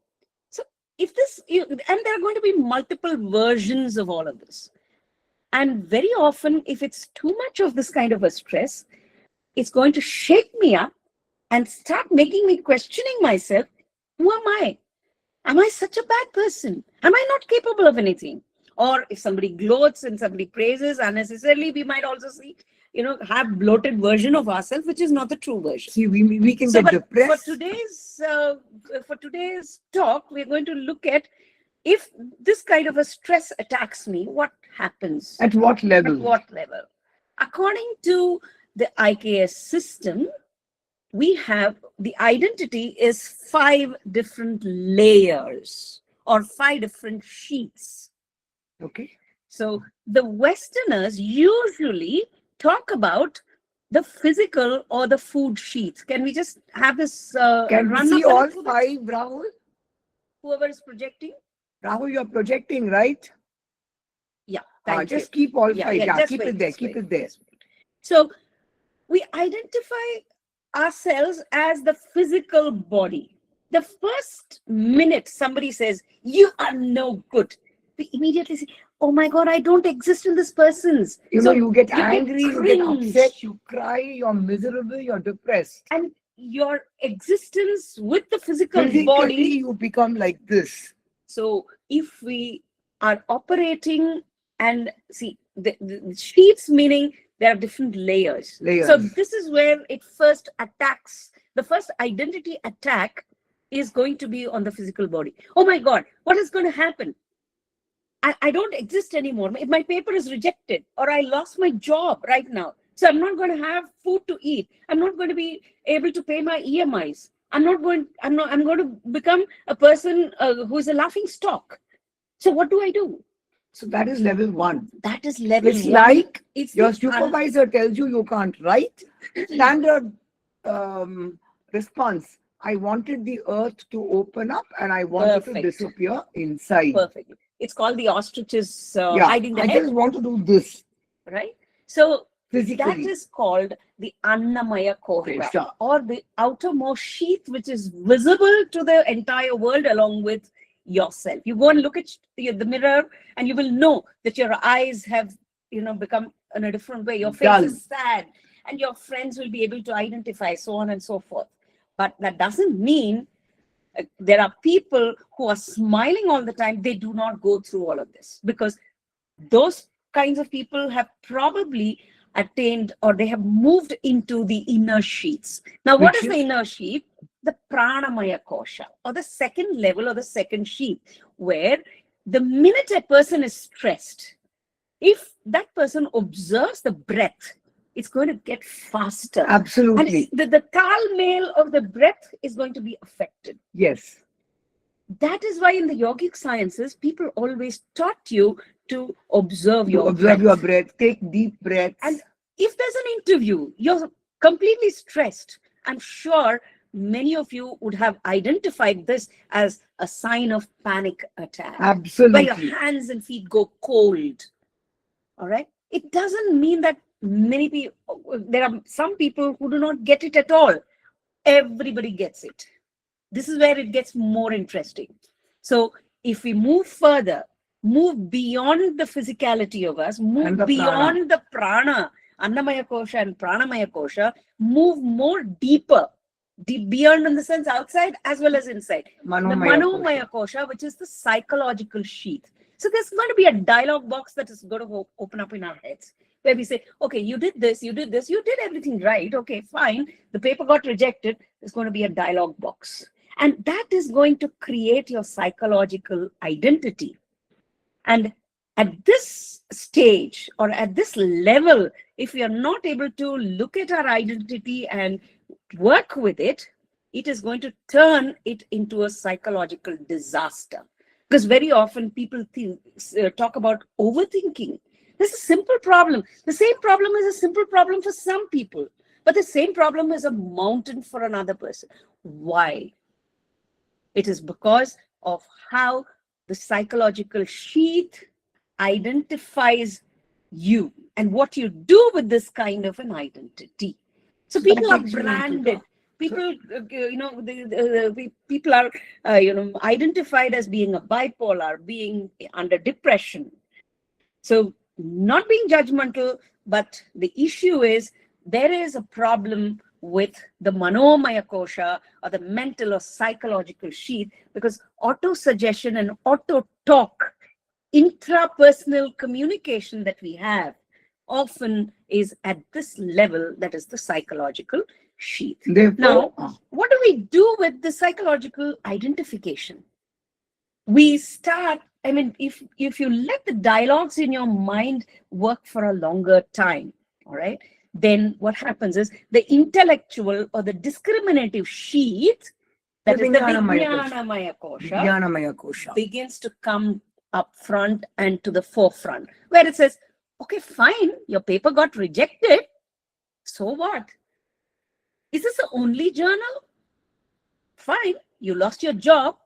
if this, and there are going to be multiple versions of all of this. And very often, if it's too much of this kind of a stress, it's going to shake me up and start making me questioning myself. Who am I? Am I such a bad person? Am I not capable of anything? Or if somebody gloats and somebody praises unnecessarily, we might also see, have bloated version of ourselves, which is not the true version. See, we can So, get but depressed. for today's talk, we're going to look at if this kind of a stress attacks me, what happens? At what level? At what level? According to the IKS system, we have the identity is 5 different layers or 5 different sheets. Okay. So the Westerners usually talk about the physical or the food sheets. Can we just have this Can we run see up a all little bit? 5, Rahul? Whoever is projecting? Rahul, you're projecting, right? Yeah, thank you. Just keep all Yeah, five. yeah, Yeah, just keep wait, it there. just Keep wait, it there. just wait. So we identify ourselves as the physical body. The first minute somebody says, you are no good, we immediately say, oh my God, I don't exist in this person's. You So know, you get angry, you get cringe. upset, you cry, you're miserable, you're depressed. And your existence with the physical Physically, body. you become like this. So if we are operating and see the sheets, meaning there are different layers. So this is where it first attacks. The first identity attack is going to be on the physical body. Oh my God, what is going to happen? I don't exist anymore. If my paper is rejected, or I lost my job right now, so I'm not going to have food to eat. I'm not going to be able to pay my EMIs. I'm going to become a person who is a laughing stock. So what do I do? So that is level 1. That is level 1. It's like it's your supervisor tells you can't write. Standard response. I wanted the earth to open up and I wanted to disappear inside. Perfectly. It's called the ostriches hiding the head. I just want to do this. Right? So physically, that is called the Annamaya Kosha, or the outermost sheath, which is visible to the entire world along with yourself. You go and look at the mirror and you will know that your eyes have become in a different way. Your face is sad and your friends will be able to identify, so on and so forth. But that doesn't mean there are people who are smiling all the time. They do not go through all of this, because those kinds of people have probably attained, or they have moved into the inner sheaths. Now, what is the inner sheath? The Pranamaya Kosha, or the second level, or the second sheath, where the minute a person is stressed, if that person observes the breath, it's going to get faster. Absolutely. And the tal mail of the breath is going to be affected. Yes. That is why in the yogic sciences, people always taught you to observe your breath, take deep breaths. And if there's an interview, you're completely stressed, I'm sure many of you would have identified this as a sign of panic attack. Absolutely. Where your hands and feet go cold. All right. It doesn't mean that many people, there are some people who do not get it at all. Everybody gets it. This is where it gets more interesting. So if we move further, move beyond the physicality of us, move beyond the prana, Annamaya Kosha and Pranamaya Kosha, move more deeper, beyond in the sense outside as well as inside. Manomaya the Manomaya Kosha, which is the psychological sheath. So there's going to be a dialogue box that is going to open up in our heads, where we say, okay, you did this, you did this, you did everything right. Okay, fine. The paper got rejected. There's going to be a dialogue box. And that is going to create your psychological identity. And at this stage, or at this level, if we are not able to look at our identity and work with it, it is going to turn it into a psychological disaster. Because very often people talk about overthinking. This is a simple problem. The same problem is a simple problem for some people, but the same problem is a mountain for another person. Why? It is because of how the psychological sheath identifies you and what you do with this kind of an identity. So people are branded. People, people are, identified as being a bipolar, being under depression. So not being judgmental, but the issue is there is a problem with the Manomaya Kosha, or the mental or psychological sheath, because auto-suggestion and auto-talk, intrapersonal communication that we have, often is at this level, that is the psychological sheath. Now, what do we do with the psychological identification? We start, I mean, if you let the dialogues in your mind work for a longer time, all right, then what happens is the intellectual or the discriminative sheath, that is the Vijnanamaya Kosha, begins to come up front and to the forefront, where it says, okay, fine, your paper got rejected. So what? Is this the only journal? Fine, you lost your job.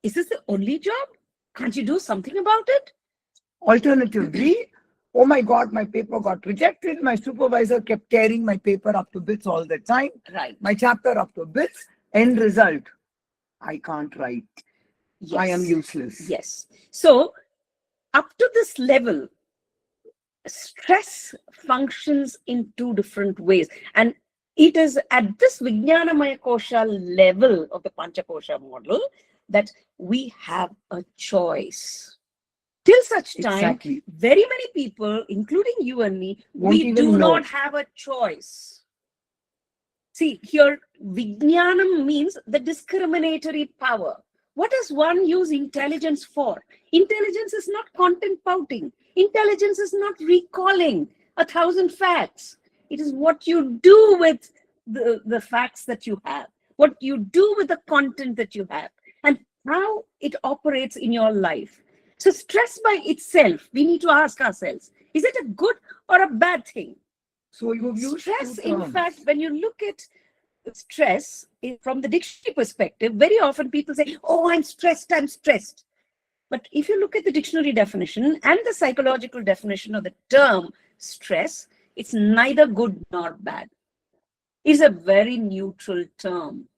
Is this the only job? Can't you do something about it? Alternatively, oh my God, my paper got rejected. My supervisor kept tearing my paper up to bits all the time. Right. My chapter up to bits. End result, I can't write. Yes. I am useless. Yes. So up to this level, stress functions in two different ways. And it is at this Vijnanamaya Kosha level of the Panchakosha model that we have a choice. Till such time, Exactly. very many people, including you and me, Won't we even do know. not have a choice. See, here, Vijnanam means the discriminatory power. What does one use intelligence for? Intelligence is not content pouting. Intelligence is not recalling 1,000 facts. It is what you do with the facts that you have, what you do with the content that you have, and how it operates in your life. So stress by itself, we need to ask ourselves, is it a good or a bad thing? So you've used Stress, two in terms. fact, when you look at stress from the dictionary perspective, very often people say, oh, I'm stressed, I'm stressed. But if you look at the dictionary definition and the psychological definition of the term stress, it's neither good nor bad. It's a very neutral term.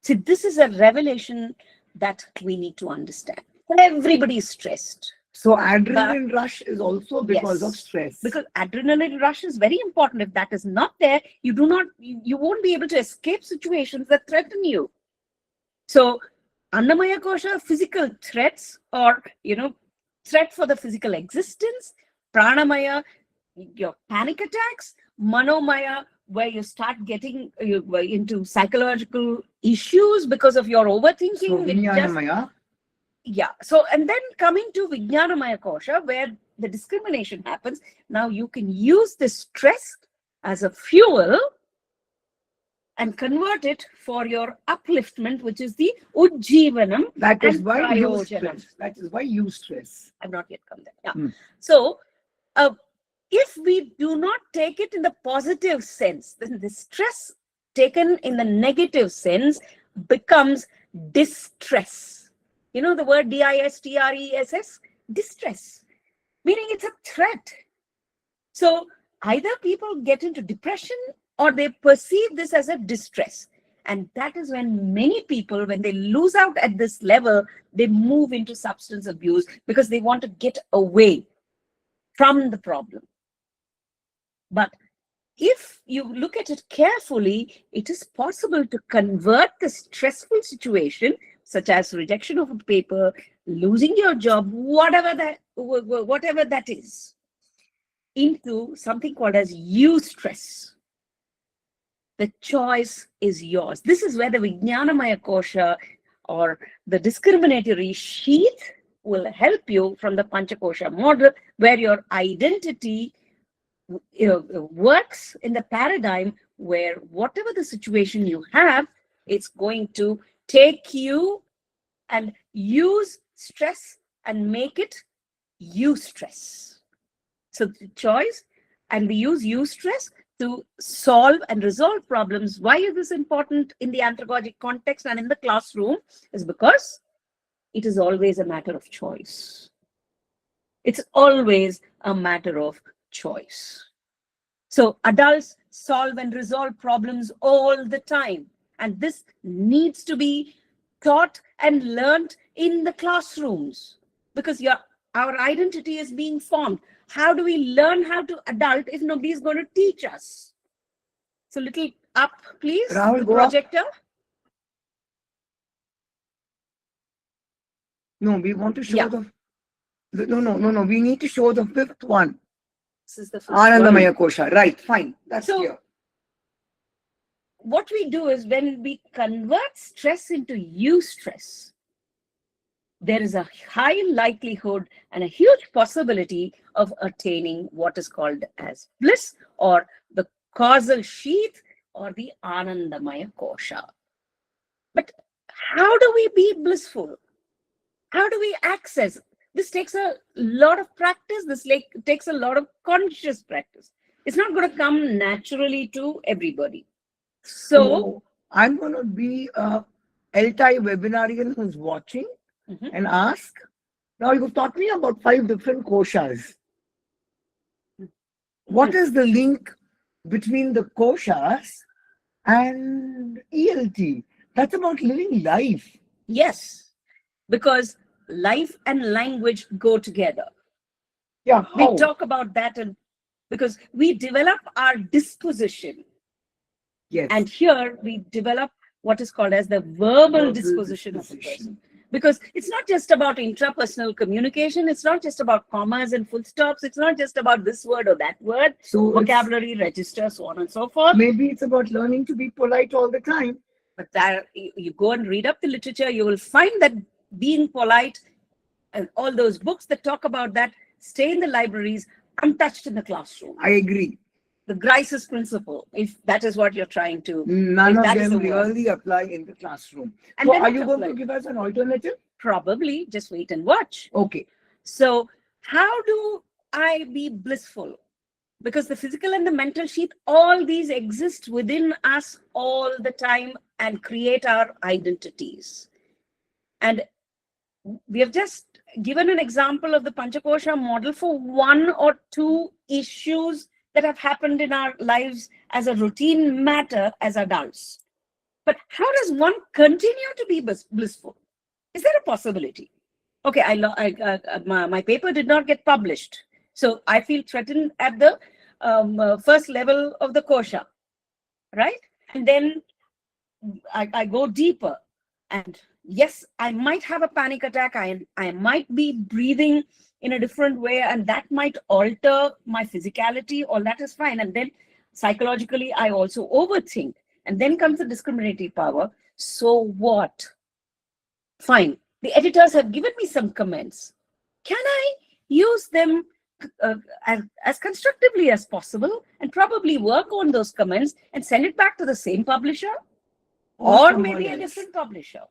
See, this is a revelation that we need to understand. Everybody is stressed. So adrenaline rush is also because Yes. of stress. Because adrenaline rush is very important. If that is not there, you won't be able to escape situations that threaten you. So Annamaya Kosha, physical threats or, threat for the physical existence. Pranamaya, your panic attacks. Manomaya, where you start getting into psychological issues because of your overthinking. So Vijnanamaya. Yeah. So, and then coming to Vijnanamaya Kosha, where the discrimination happens, now you can use this stress as a fuel and convert it for your upliftment, which is the Ujjivanam. That is and why you Prayojanam. stress. That is why you stress. I've not yet come there. Yeah. Hmm. So, if we do not take it in the positive sense, then the stress taken in the negative sense becomes distress. You know the word distress? Distress, meaning it's a threat. So either people get into depression or they perceive this as a distress. And that is when many people, when they lose out at this level, they move into substance abuse because they want to get away from the problem. But if you look at it carefully, it is possible to convert the stressful situation, such as rejection of a paper, losing your job, whatever that is, into something called as eustress. The choice is yours. This is where the Vijnanamaya Kosha or the discriminatory sheath will help you from the Panchakosha model, where your identity works in the paradigm where whatever the situation you have, it's going to take you and use stress and make it eustress. So the choice, and we use eustress to solve and resolve problems. Why is this important in the anthrogogic context and in the classroom? Is because it is always a matter of choice. It's always a matter of choice. So adults solve and resolve problems all the time. And this needs to be taught and learned in the classrooms because our identity is being formed. How do we learn how to adult if nobody is going to teach us? So little up, please, Rahul, the go up. projector. No, we want to show Yeah. No. We need to show the fifth one. This is the first one. Anandamaya Kosha. Right, fine. That's So, clear. what we do is when we convert stress into eustress, there is a high likelihood and a huge possibility of attaining what is called as bliss or the causal sheath or the Anandamaya Kosha. But how do we be blissful? How do we access? This takes a lot of practice. This takes a lot of conscious practice. It's not going to come naturally to everybody. So I'm going to be a ELTAI webinarian who's watching. and ask, now you've taught me about 5 different koshas. What is the link between the koshas and ELT? That's about living life. Yes, because life and language go together. Yeah, how? We talk about that, and because we develop our disposition, Yes. and here we develop what is called as the verbal disposition of the person. Because it's not just about intrapersonal communication, it's not just about commas and full stops, it's not just about this word or that word, So vocabulary, register, so on and so forth. maybe it's about learning to be polite all the time. But that you go and read up the literature, you will find that being polite and all those books that talk about that stay in the libraries untouched in the classroom. I agree. The Grice's principle, if that is what you're trying to. None if of that is them the word. really apply in the classroom. And So they're are not you going to applied. give us an alternative? Probably, just wait and watch. Okay. So how do I be blissful? Because the physical and the mental sheath, all these exist within us all the time and create our identities. And we have just given an example of the Panchakosha model for 1 or 2 issues that have happened in our lives as a routine matter as adults. But how does one continue to be blissful? Is there a possibility? Okay, my paper did not get published, so I feel threatened at the first level of the kosha, right? And then I go deeper, and yes, I might have a panic attack. I might be breathing in a different way, and that might alter my physicality. All that is fine. And then psychologically, I also overthink. And then comes the discriminatory power. So what? Fine. The editors have given me some comments. Can I use them as constructively as possible and probably work on those comments and send it back to the same publisher or maybe a different publisher?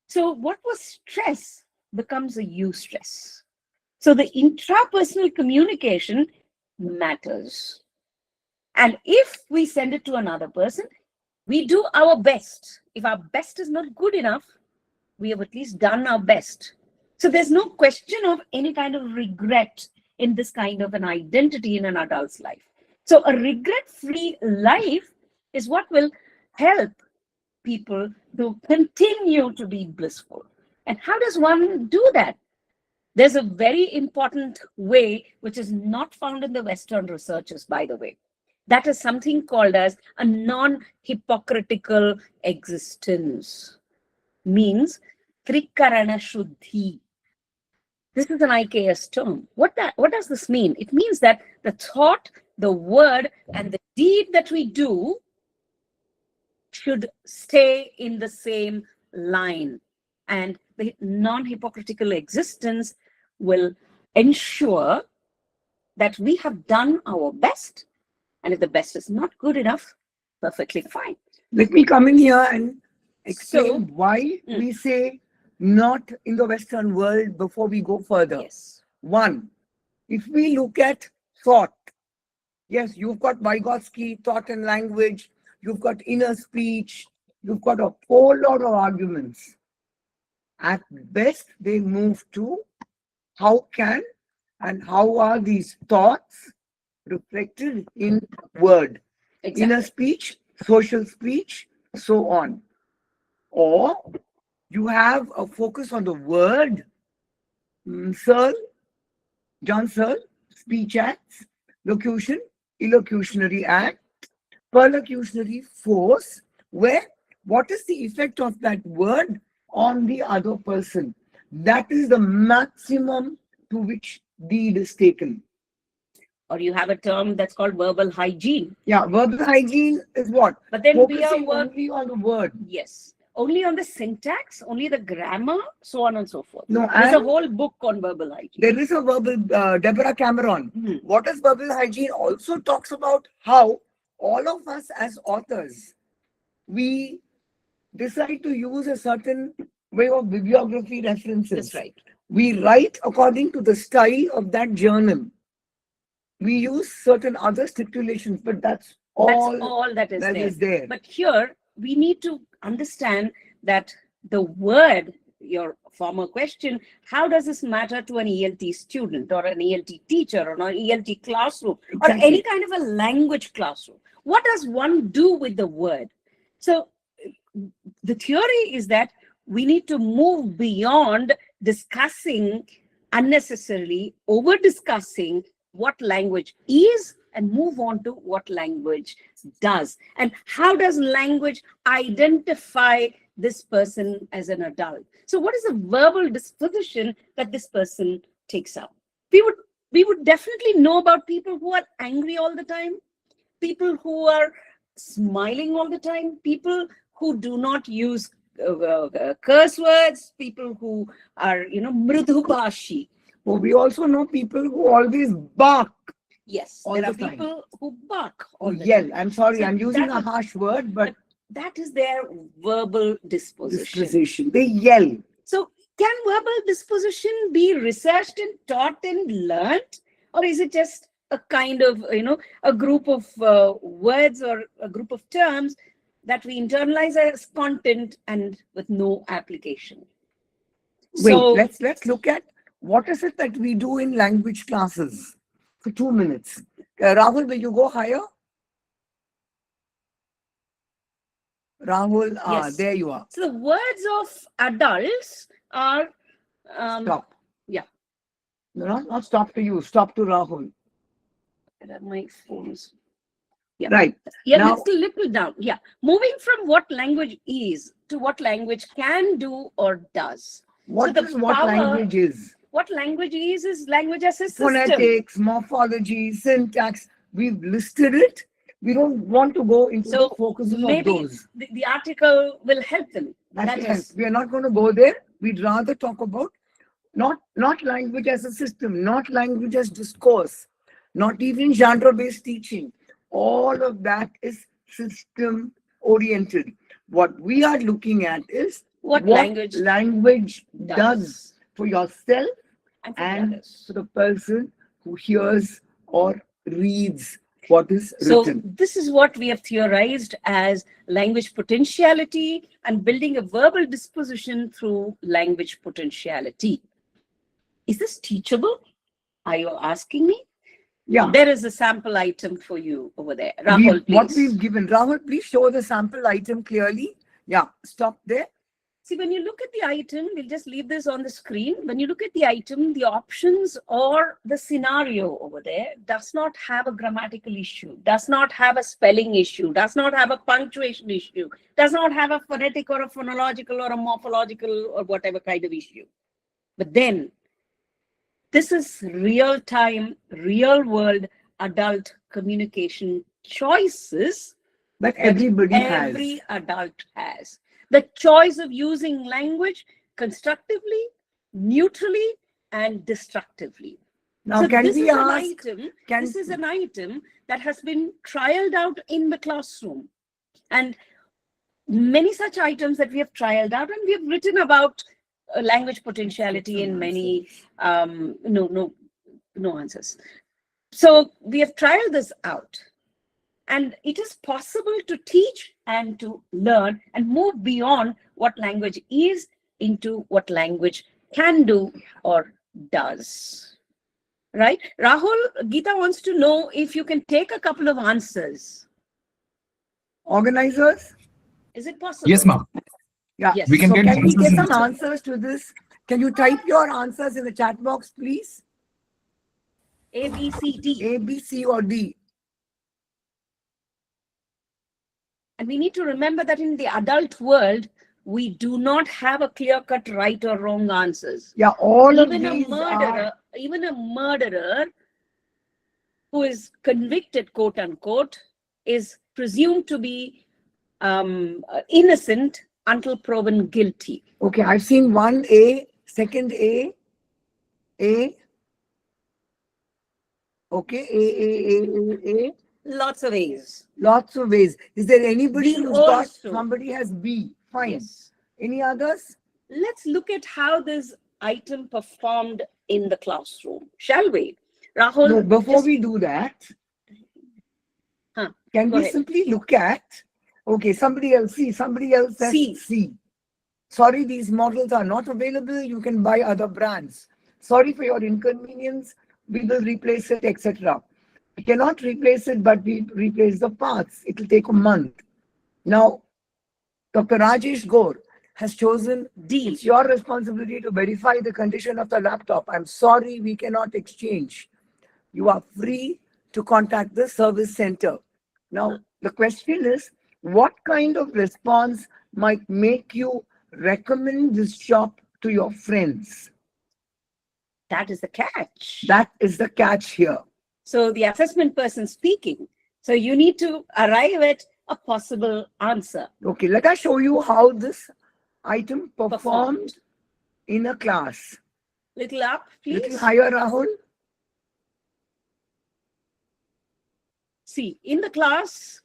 So what was stress becomes a eustress. So the intrapersonal communication matters. And if we send it to another person, we do our best. If our best is not good enough, we have at least done our best. So there's no question of any kind of regret in this kind of an identity in an adult's life. So a regret-free life is what will help people to continue to be blissful. And how does one do that? There's a very important way, which is not found in the Western researches, by the way. That is something called as a non-hypocritical existence. Means Trikarana Shuddhi. This is an IKS term. What does this mean? It means that the thought, the word, and the deed that we do should stay in the same line. And the non-hypocritical existence will ensure that we have done our best. And if the best is not good enough, perfectly fine. Let me come in here and explain why we say not in the Western world before we go further. Yes. 1, if we look at thought, yes, you've got Vygotsky, thought and language, you've got inner speech, you've got a whole lot of arguments. At best, they move to how can and how are these thoughts reflected in word, Exactly. inner speech, social speech, so on. Or you have a focus on the word, Searle, John Searle, speech acts, locution, illocutionary act, perlocutionary force, where what is the effect of that word on the other person? That is the maximum to which deed is taken. Or you have a term that's called verbal hygiene. Yeah, verbal hygiene is what? But then we are Focusing only on the word. Yes. Only on the syntax, only the grammar, so on and so forth. No, There's a and whole book on verbal hygiene. there is a verbal, Deborah Cameron. What is verbal hygiene also talks about how all of us as authors, we decide to use a certain way of bibliography references. That's right. We write according to the style of that journal. We use certain other stipulations, but that's all that is there. But here we need to understand that the word your former question, how does this matter to an ELT student or an ELT teacher or an ELT classroom or Exactly. any kind of a language classroom? What does one do with the word? So the theory is that we need to move beyond discussing unnecessarily, over discussing what language is and move on to what language does. And how does language identify this person as an adult? So what is the verbal disposition that this person takes up? We would definitely know about people who are angry all the time, people who are smiling all the time, people who do not use curse words, people who are, mridhubashi. Well, we also know people who always bark. Yes, All there are the time. people who bark Or all the yell. time. I'm sorry, So I'm using that a is- harsh word, but That is their verbal disposition. disposition. They yell. So can verbal disposition be researched and taught and learned? Or is it just a kind of, a group of words or a group of terms that we internalize as content and with no application? Wait, So let's look at what is it that we do in language classes for 2 minutes. Rahul, will you go higher? Rahul, Yes. there you are. So the words of adults are Stop. yeah. No, not stop to you. Stop to Rahul. My phones. Yeah. Right. Yeah, Now- let's little down. Yeah. Moving from what language is to what language can do or does. What the is what power- language is? What language is language as a system. Phonetics, morphology, syntax. We've listed it. We don't want to go into So the focuses of maybe those. the article will help them. That will is- help. We are not going to go there. We'd rather talk about not language as a system, not language as discourse, not even genre-based teaching. All of that is system-oriented. What we are looking at is What language language does for yourself and for and others. for the person who hears or reads what is So written. this is what we have theorized as language potentiality and building a verbal disposition through language potentiality. Is this teachable? Are you asking me? Yeah. There is a sample item for you over there. Rahul, What please. we've given. Rahul, please show the sample item clearly. Yeah, stop there. See, when you look at the item, we'll just leave this on the screen. When you look at the item, the options or the scenario over there does not have a grammatical issue, does not have a spelling issue, does not have a punctuation issue, does not have a phonetic or a phonological or a morphological or whatever kind of issue. But then, this is real-time, real-world adult communication choices But everybody every has. adult has. The choice of using language constructively, neutrally, and destructively. Now, So can this we is an ask? item, Can this is an item that has been trialed out in the classroom. And many such items that we have trialed out, and we have written about language potentiality in many no answers. So we have trialed this out. And it is possible to teach and to learn and move beyond what language is into what language can do or does. Right? Rahul, Geeta wants to know if you can take a couple of answers. Organizers? Is it possible? Yes, ma'am. Yeah. Yes. We can So get can we get answers some in- answers to this? Can you type your answers in the chat box, please? A, B, C, D. A, B, C, or D? And we need to remember that in the adult world, we do not have a clear-cut right or wrong answers. Yeah, all of Even a these murderer, even a murderer who is convicted, quote unquote, is presumed to be innocent until proven guilty. Okay, I've seen one A, second A. Okay, A. Lots of A's. Lots of ways. Is there anybody B who's got, also. somebody has B? Fine. Yes. Any others? Let's look at how this item performed in the classroom, shall we? Rahul, No, before just- we do that, can Go we ahead. simply look at, okay, somebody else says C. C. Sorry, these models are not available. You can buy other brands. Sorry for your inconvenience. We will replace it, etc. We cannot replace it, but we replace the parts. It will take a month. Now, Dr. Rajesh Gore has chosen D. It's your responsibility to verify the condition of the laptop. I'm sorry, we cannot exchange. You are free to contact the service center. Now, the question is, what kind of response might make you recommend this shop to your friends? That is the catch. That is the catch here. So the assessment person speaking. So you need to arrive at a possible answer. Okay, let us show you how this item performed in a class. Little up, please. Little higher, Rahul. See, in the class,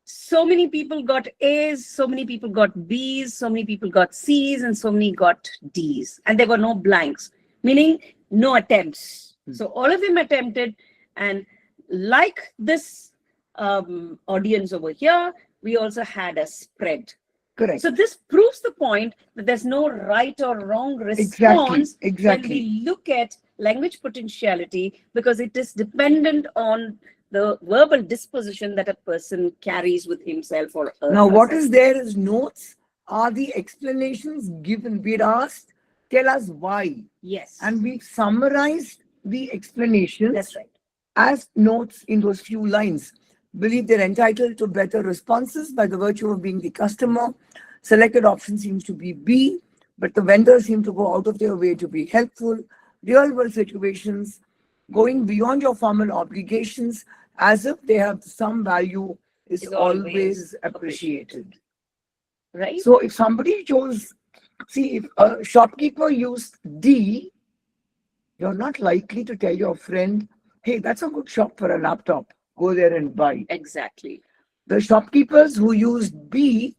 so many people got A's, so many people got B's, so many people got C's, and so many got D's. And there were no blanks, meaning no attempts. So all of them attempted. And like this audience over here, we also had a spread. Correct. So this proves the point that there's no right or wrong response Exactly. when we look at language potentiality, because it is dependent on the verbal disposition that a person carries with himself or herself. Now, what is there is notes are the explanations given. We'd asked, tell us why. Yes. And we've summarized the explanations That's right. as notes in those few lines. Believe they're entitled to better responses by the virtue of being the customer. Selected option seems to be B, but the vendors seem to go out of their way to be helpful. Real world situations, going beyond your formal obligations as if they have some value is always appreciated. Right? So if somebody chose, see, if a shopkeeper used D, you're not likely to tell your friend, hey, that's a good shop for a laptop. Go there and buy. Exactly. The shopkeepers who used B,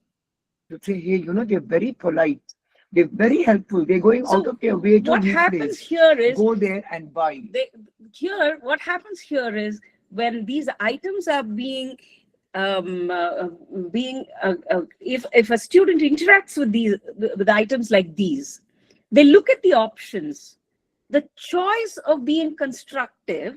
you say, hey, they're very polite. They're very helpful. They're going out of their way to what happens here is go there and buy. What happens here is when these items are being if a student interacts with these with items like these, they look at the options. The choice of being constructive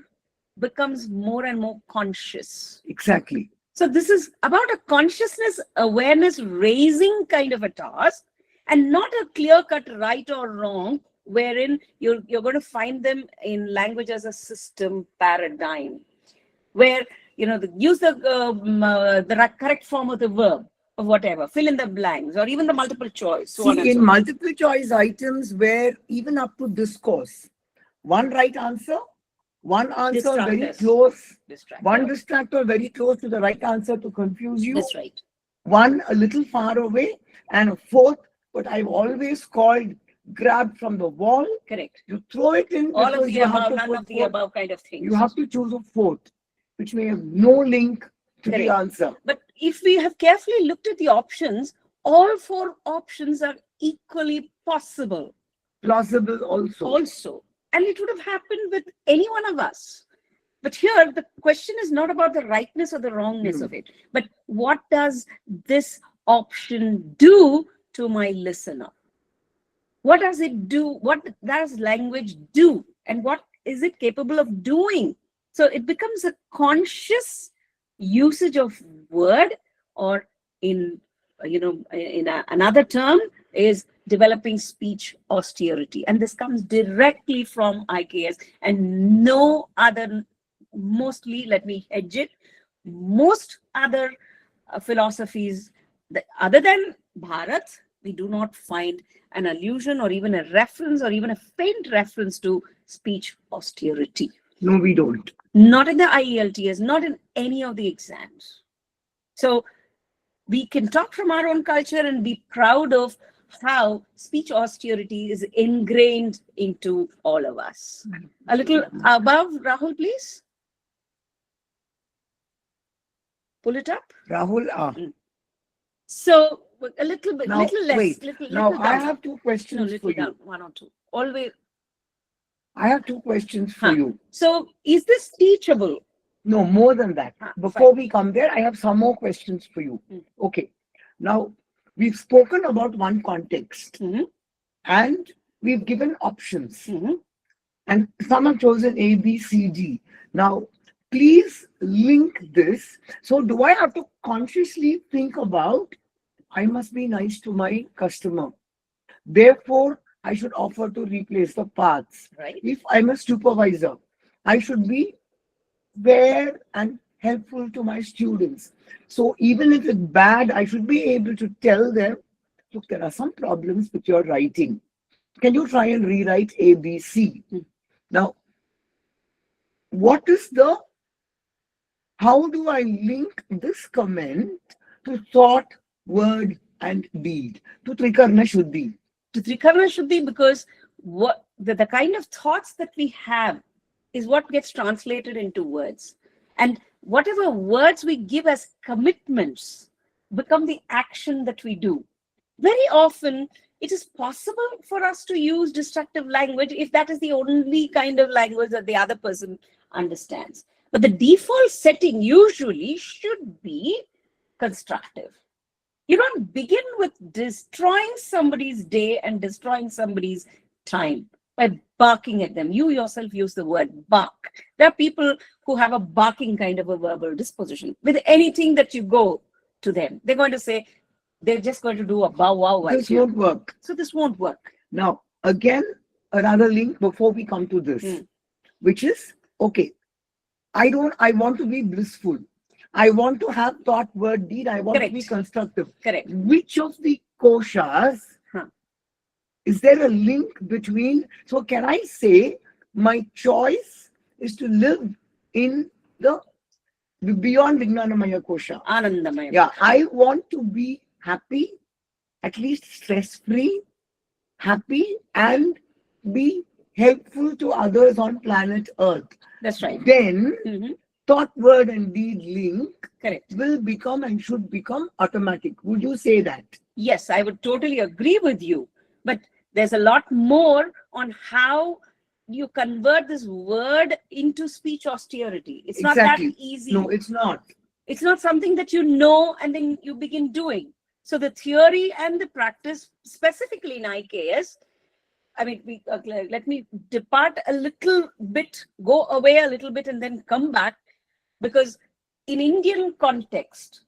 becomes more and more conscious. Exactly. So this is about a consciousness awareness raising kind of a task, and not a clear-cut right or wrong, wherein you're going to find them in language as a system paradigm, where use the correct form of the verb or whatever, fill in the blanks, or even the multiple choice. See, in multiple choice items where even up to discourse, one right answer, one answer very close, one distractor very close to the right answer to confuse you. That's right. One a little far away, and a fourth, what I've always called grabbed from the wall. Correct. You throw it in. All of the above, none of the above kind of things. You have to choose a fourth, which may have no link to the answer. But if we have carefully looked at the options, all four options are equally possible. Plausible also. And it would have happened with any one of us. But here, the question is not about the rightness or the wrongness of it, but what does this option do to my listener? What does it do? What does language do? And what is it capable of doing? So it becomes a conscious usage of word, or in another term is developing speech austerity. And this comes directly from IKS and no other, mostly, let me hedge it, most other philosophies other than Bharat, we do not find an allusion or even a reference or even a faint reference to speech austerity. No, we don't. Not in the IELTS, not in any of the exams. So we can talk from our own culture and be proud of how speech austerity is ingrained into all of us. A little above, Rahul, please. Pull it up. Rahul, So a little bit, now, little less. wait. Little Now, down. I have two questions No, little for you. down, one or two. Always. I have two questions for you. So is this teachable? No, more than that. Ah, Before fine. we come there, I have some more questions for you. Okay. Now, we've spoken about one context Mhm. and we've given options. Mhm. And some have chosen A, B, C, D. Now, please link this. So do I have to consciously think about, I must be nice to my customer. Therefore, I should offer to replace the parts. Right. If I'm a supervisor, I should be fair and helpful to my students. So even if it's bad, I should be able to tell them, look, there are some problems with your writing. Can you try and rewrite A, B, C? Now, how do I link this comment to thought, word, and deed, to Trikarna Shuddhi? To Trikarna Shuddhi, because what the kind of thoughts that we have is what gets translated into words. And whatever words we give as commitments become the action that we do. Very often, it is possible for us to use destructive language if that is the only kind of language that the other person understands. But the default setting usually should be constructive. You don't begin with destroying somebody's day and destroying somebody's time by barking at them. You yourself use the word bark. There are people who have a barking kind of a verbal disposition. With anything that you go to them, they're going to say, they're just going to do a bow wow. This won't work. So this won't work. Now, again, another link before we come to this, which is, okay, I want to be blissful. I want to have thought, word, deed. I want to be constructive. Correct. Which of the koshas, is there a link between? So can I say my choice is to live in the beyond Vijnanamaya kosha? Anandamaya. Yeah, I want to be happy, at least stress-free, happy, and be helpful to others on planet Earth. That's right. Then thought, word, and deed link will become and should become automatic. Would you say that? Yes, I would totally agree with you. But there's a lot more on how you convert this word into speech austerity. It's not that easy. No, it's not. It's not something that you know and then you begin doing. So the theory and the practice, specifically in IKS, I mean, let me depart a little bit, go away a little bit and then come back, because in Indian context,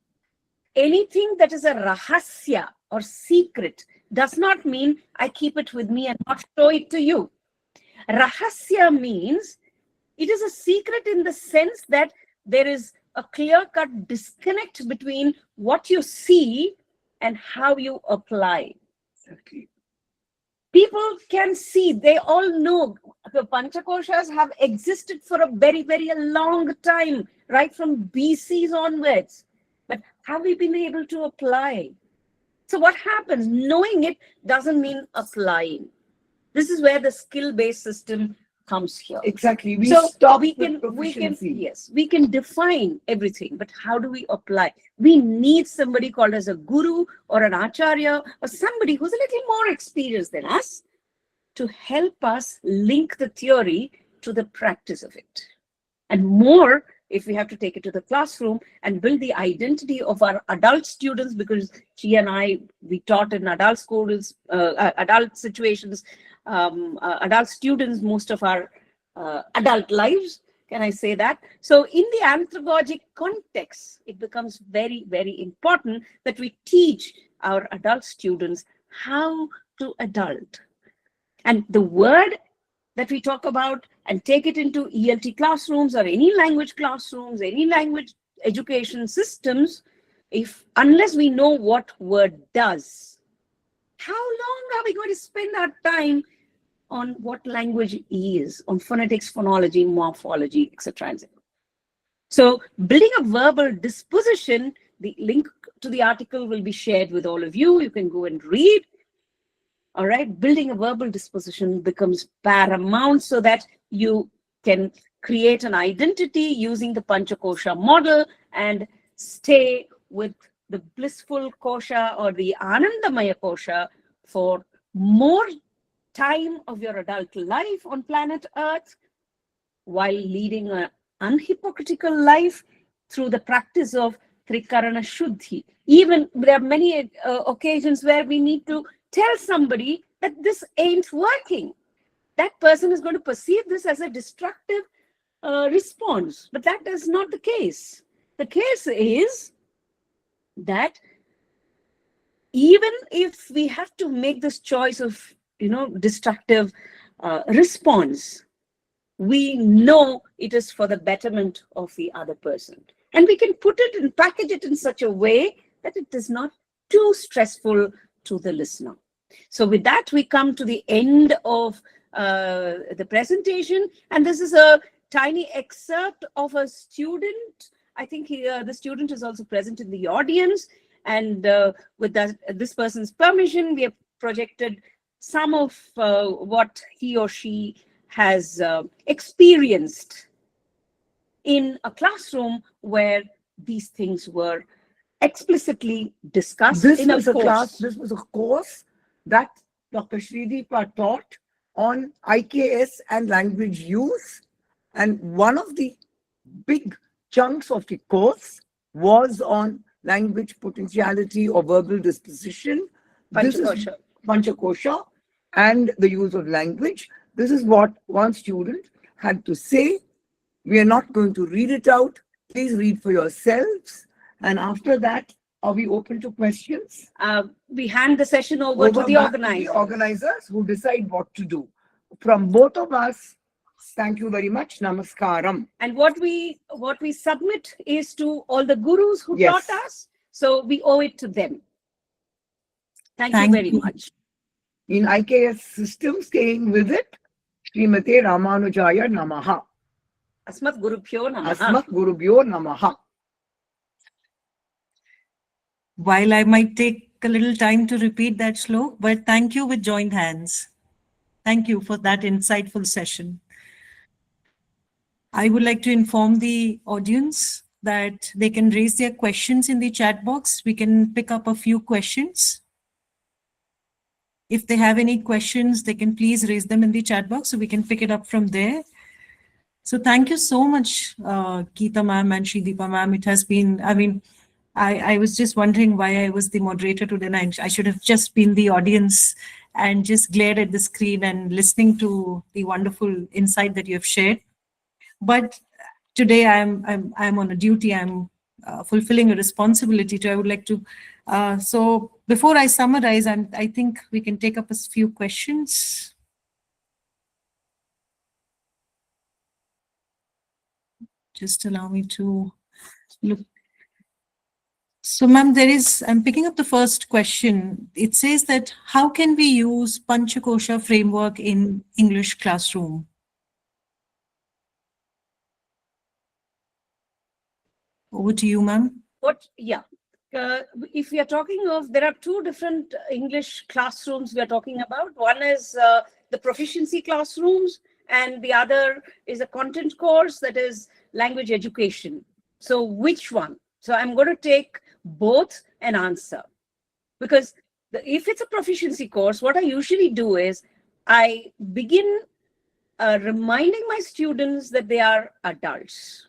anything that is a rahasya or secret does not mean I keep it with me and not show it to you. Rahasya means it is a secret in the sense that there is a clear-cut disconnect between what you see and how you apply. Exactly. People can see, they all know the Panchakoshas have existed for a very, very long time, right from BCs onwards. But have we been able to apply? So what happens? Knowing it doesn't mean applying. This is where the skill-based system comes here. Exactly. We can define everything, but how do we apply? We need somebody called as a guru or an acharya or somebody who's a little more experienced than us to help us link the theory to the practice of it. And more, if we have to take it to the classroom and build the identity of our adult students, because she and I, we taught in adult schools, adult situations, adult students, most of our adult lives, can I say that? So in the anthrogogic context, it becomes very, very important that we teach our adult students how to adult. And the word that we talk about and take it into ELT classrooms or any language classrooms, any language education systems, unless we know what word does, how long are we going to spend our time on what language is, on phonetics, phonology, morphology, etc. So building a verbal disposition, the link to the article will be shared with all of you. You can go and read. All right, building a verbal disposition becomes paramount so that you can create an identity using the Panchakosha model and stay with the blissful kosha or the Anandamaya kosha for more time of your adult life on planet Earth, while leading an unhypocritical life through the practice of Trikarana Shuddhi, Even there are many occasions where we need to tell somebody that this ain't working. That person is going to perceive this as a destructive response, but that is not the case. The case is that even if we have to make this choice of, destructive response, we know it is for the betterment of the other person. And we can put it and package it in such a way that it is not too stressful to the listener. So with that, we come to the end of the presentation. And this is a tiny excerpt of a student. I think the student is also present in the audience. And with this person's permission, we have projected some of what he or she has experienced in a classroom where these things were explicitly discussed. This in was a a course. class, this was a course that Dr. Shrideepa taught on IKS and language use. And one of the big chunks of the course was on language potentiality or verbal disposition. This is Panchakosha and the use of language. This is what one student had to say. We are not going to read it out. Please read for yourselves. And after that, are we open to questions? We hand the session over to the organizers who decide what to do. From both of us, thank you very much. Namaskaram. And what we submit is to all the gurus who taught us. So we owe it to them. Thank you very much. In IKS system, staying with it, Srimate Ramanujaya Namaha. Asmat Gurubhyo Namaha. Asmat Gurubhyo Namaha. While I might take a little time to repeat that slok, but thank you with joined hands. Thank you for that insightful session. I would like to inform the audience that they can raise their questions in the chat box. We can pick up a few questions. If they have any questions, they can please raise them in the chat box so we can pick it up from there. So thank you so much, Geeta ma'am and Shrideepa ma'am. It has been, I was just wondering why I was the moderator today. I should have just been the audience and just glared at the screen and listening to the wonderful insight that you have shared. But today I'm on a duty. I'm fulfilling a responsibility. I would like to. So before I summarize, I think we can take up a few questions. Just allow me to look. So, ma'am, I'm picking up the first question. It says that how can we use Panchakosha framework in English classroom? Over to you, ma'am. If we are talking of, there are two different English classrooms we are talking about. One is the proficiency classrooms, and the other is a content course that is language education. So which one? So I'm going to take both and answer. Because if it's a proficiency course, what I usually do is I begin reminding my students that they are adults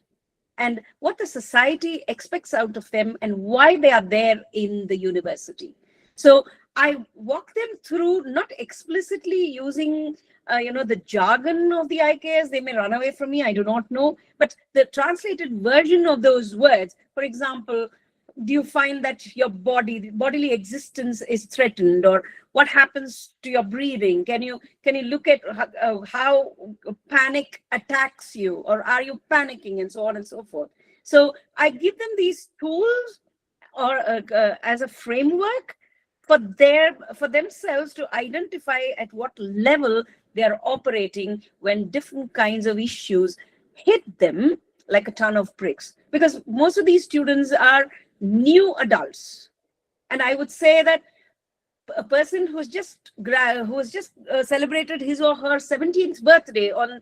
and what the society expects out of them and why they are there in the university. So I walk them through, not explicitly using the jargon of the IKS. They may run away from me, I do not know, but the translated version of those words. For example, do you find that your bodily existence is threatened, or what happens to your breathing? Can you look at how panic attacks you, or are you panicking, and so on and so forth. So I give them these tools or as a framework for themselves to identify at what level they are operating when different kinds of issues hit them like a ton of bricks. Because most of these students are new adults, and I would say that a person who has just celebrated his or her 17th birthday on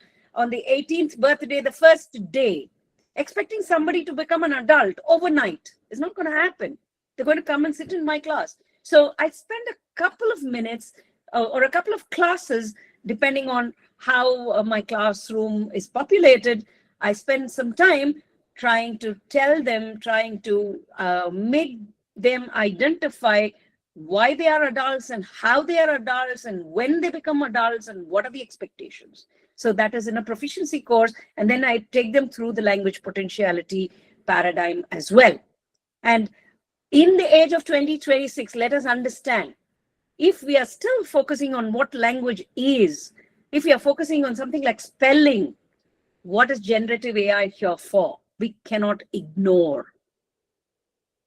the 18th birthday, the first day, expecting somebody to become an adult overnight is not going to happen. They're going to come and sit in my class. So I spend a couple of minutes or a couple of classes, depending on how my classroom is populated. I spend some time trying to tell them, trying to make them identify why they are adults and how they are adults and when they become adults and what are the expectations. So that is in a proficiency course. And then I take them through the language potentiality paradigm as well. And in the age of 2026, let us understand, if we are still focusing on what language is, if we are focusing on something like spelling, what is generative AI here for? We cannot ignore.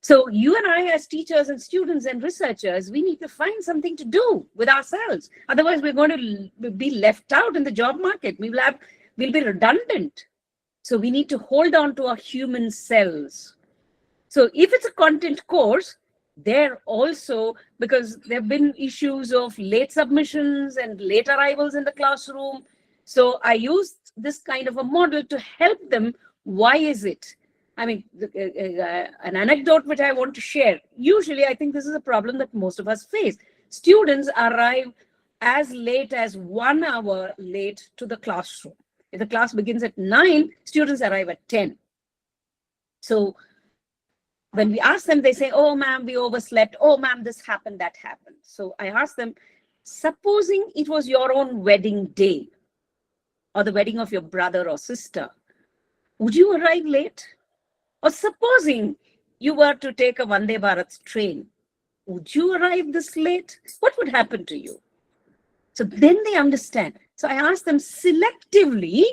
So you and I, as teachers and students and researchers, we need to find something to do with ourselves. Otherwise, we're going to be left out in the job market. We'll be redundant. So we need to hold on to our human selves. So if it's a content course, there also, because there have been issues of late submissions and late arrivals in the classroom. So I used this kind of a model to help them. Why is it? I mean, an anecdote which I want to share. Usually, I think this is a problem that most of us face. Students arrive as late as 1 hour late to the classroom. If the class begins at 9, students arrive at 10. So when we ask them, they say, oh, ma'am, we overslept. Oh, ma'am, this happened, that happened. So I asked them, supposing it was your own wedding day or the wedding of your brother or sister, would you arrive late? Or supposing you were to take a Vande Bharat train, would you arrive this late? What would happen to you? So then they understand. So I asked them selectively,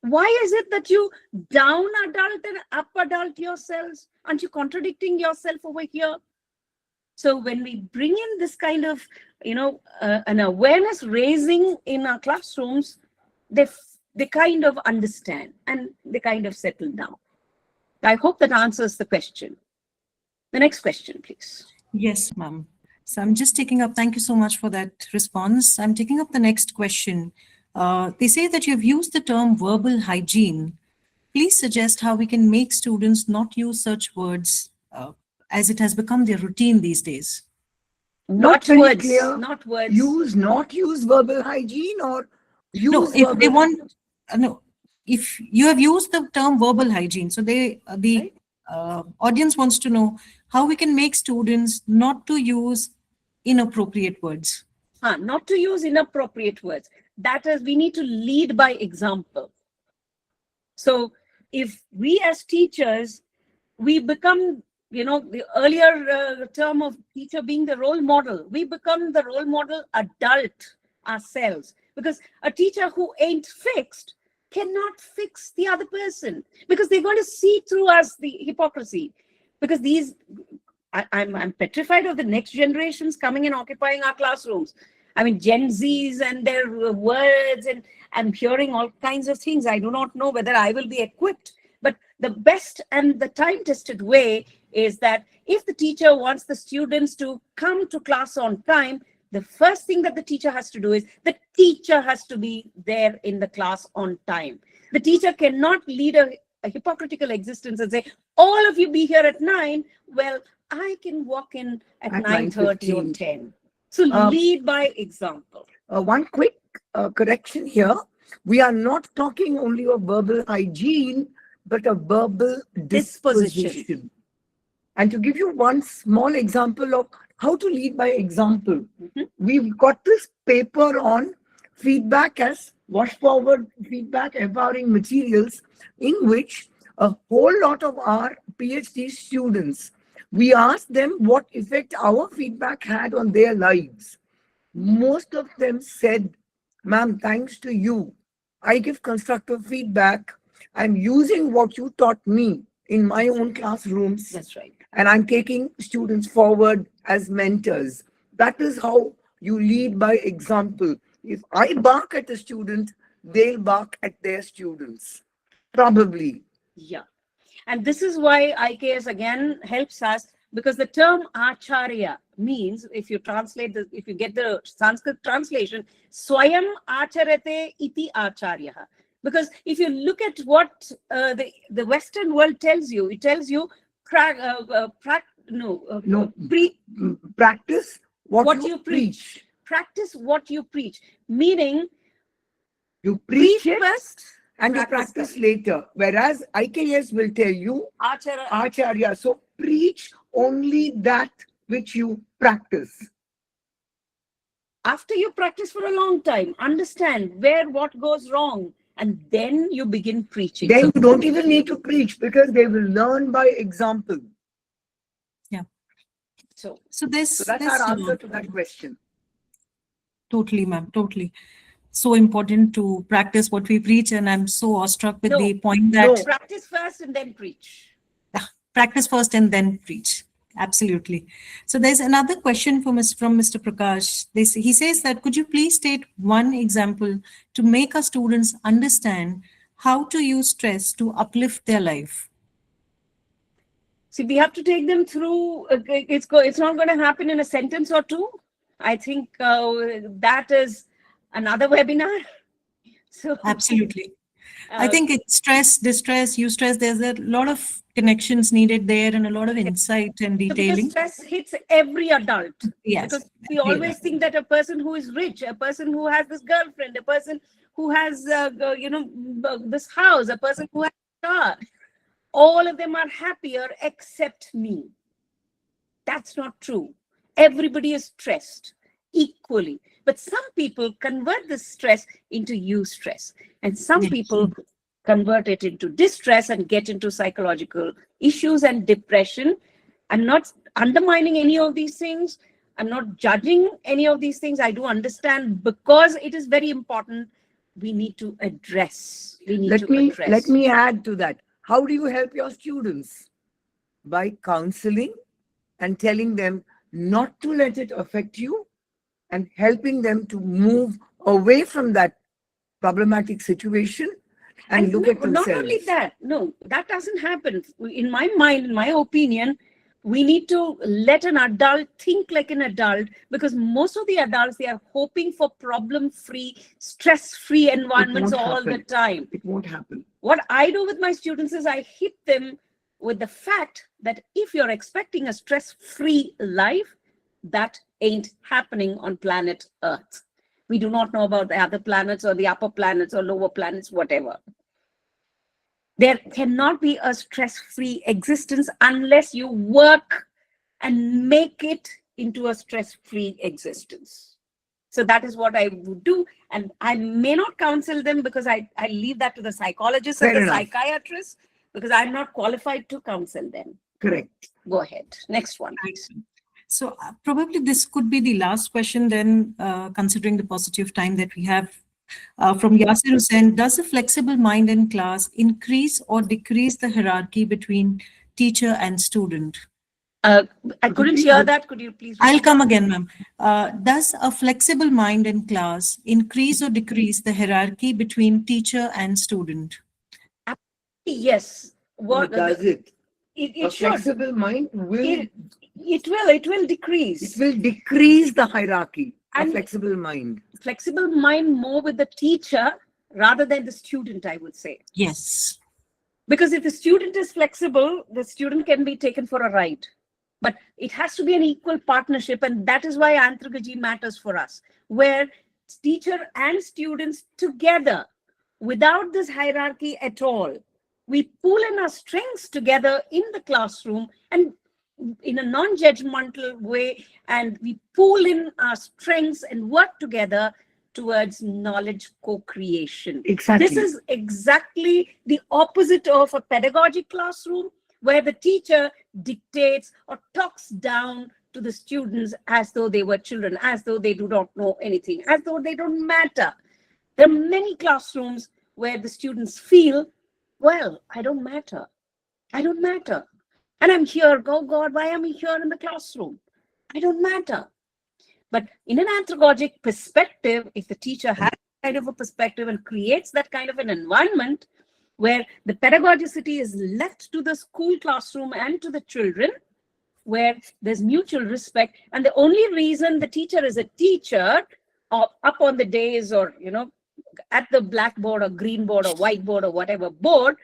why is it that you down adult and up adult yourselves? Aren't you contradicting yourself over here? So when we bring in this kind of, an awareness raising in our classrooms, they kind of understand and they kind of settle down. I hope that answers the question. The next question, please. Yes, ma'am. So I'm just taking up, thank you so much for that response. I'm taking up the next question. They say that you've used the term verbal hygiene. Please suggest how we can make students not use such words as it has become their routine these days. Not very words, clear. not words. Not use verbal hygiene, or use No, if they verbal- want, no, if you have used the term verbal hygiene, so the audience wants to know how we can make students not to use inappropriate words. Not to use inappropriate words. That is, we need to lead by example. So if we as teachers, we become, the earlier term of teacher being the role model, we become the role model adult ourselves. Because a teacher who ain't fixed cannot fix the other person, because they're going to see through us the hypocrisy. Because I'm petrified of the next generations coming and occupying our classrooms. I mean, Gen Zs and their words, and I'm hearing all kinds of things. I do not know whether I will be equipped. But the best and the time-tested way is that if the teacher wants the students to come to class on time, the first thing that the teacher has to do is the teacher has to be there in the class on time. The teacher cannot lead a hypocritical existence and say, all of you be here at 9. Well, I can walk in at 9:30 or 10. So lead by example. One quick correction here. We are not talking only of verbal hygiene, but a verbal disposition. And to give you one small example of how to lead by example, we've got this paper on feedback as wash forward feedback, empowering materials, in which a whole lot of our PhD students, we asked them what effect our feedback had on their lives. Most of them said, ma'am, thanks to you, I give constructive feedback. I'm using what you taught me in my own classrooms. That's right. And I'm taking students forward as mentors. That is how you lead by example. If I bark at a student, they'll bark at their students. Probably. Yeah. And this is why IKS again helps us, because the term acharya means, if you translate this, if you get the Sanskrit translation, swayam acharate iti acharya. Because if you look at what the Western world tells you, it tells you practice what you preach. Practice what you preach, meaning you preach it first and you practice later. Whereas IKS will tell you acharya. So preach only that which you practice. After you practice for a long time, understand where what goes wrong, and then you begin preaching. Then you don't even need to preach because they will learn by example. So that's our answer to that question. Totally, ma'am, totally. So important to practice what we preach, and I'm so awestruck with the point that practice first and then preach. Practice first and then preach. Absolutely. So there's another question from Mr. Prakash. He says that, could you please state one example to make our students understand how to use stress to uplift their life? See, we have to take them through. It's not going to happen in a sentence or two. I think that is another webinar. So absolutely. I think it's stress, distress, eustress. There's a lot of connections needed there and a lot of insight and detailing. Because stress hits every adult. Yes. Because we always think that a person who is rich, a person who has this girlfriend, a person who has, this house, a person who has a car, all of them are happier except me. That's not true. Everybody is stressed equally. But some people convert this stress into eustress. And some people convert it into distress and get into psychological issues and depression. I'm not undermining any of these things. I'm not judging any of these things. I do understand, because it is very important. We need to address. Let me add to that. How do you help your students? By counseling and telling them not to let it affect you and helping them to move away from that problematic situation and look at themselves. Not only that, no, that doesn't happen. In my mind, in my opinion, we need to let an adult think like an adult, because most of the adults, they are hoping for problem-free, stress-free environments all the time. It won't happen. What I do with my students is I hit them with the fact that if you're expecting a stress-free life, that ain't happening on planet Earth. We do not know about the other planets or the upper planets or lower planets, whatever. There cannot be a stress-free existence unless you work and make it into a stress-free existence. So that is what I would do. And I may not counsel them, because I leave that to the psychologist and the psychiatrist, because I'm not qualified to counsel them. Correct. Go ahead. Next one, please. So probably this could be the last question then, considering the positive time that we have. From Yasir Hussain, does a flexible mind in class increase or decrease the hierarchy between teacher and student? I couldn't hear that. Could you please? I'll come again, ma'am. Does a flexible mind in class increase or decrease the hierarchy between teacher and student? Yes. What does it? It should. Flexible mind will. It will decrease. It will decrease the hierarchy. A flexible mind. Flexible mind more with the teacher rather than the student, I would say. Yes. Because if the student is flexible, the student can be taken for a ride. But it has to be an equal partnership, and that is why anthrogogy matters for us, where teacher and students together, without this hierarchy at all, we pull in our strengths together in the classroom and in a non-judgmental way, and we pull in our strengths and work together towards knowledge co-creation. Exactly. This is exactly the opposite of a pedagogic classroom, where the teacher dictates or talks down to the students as though they were children, as though they do not know anything, as though they don't matter. There are many classrooms where the students feel, well, I don't matter. I don't matter. And I'm here, oh God, why am I here in the classroom? I don't matter. But in an anthrogogic perspective, if the teacher has kind of a perspective and creates that kind of an environment where the pedagogicity is left to the school classroom and to the children, where there's mutual respect, and the only reason the teacher is a teacher up on the days or, at the blackboard or green board or whiteboard or whatever board,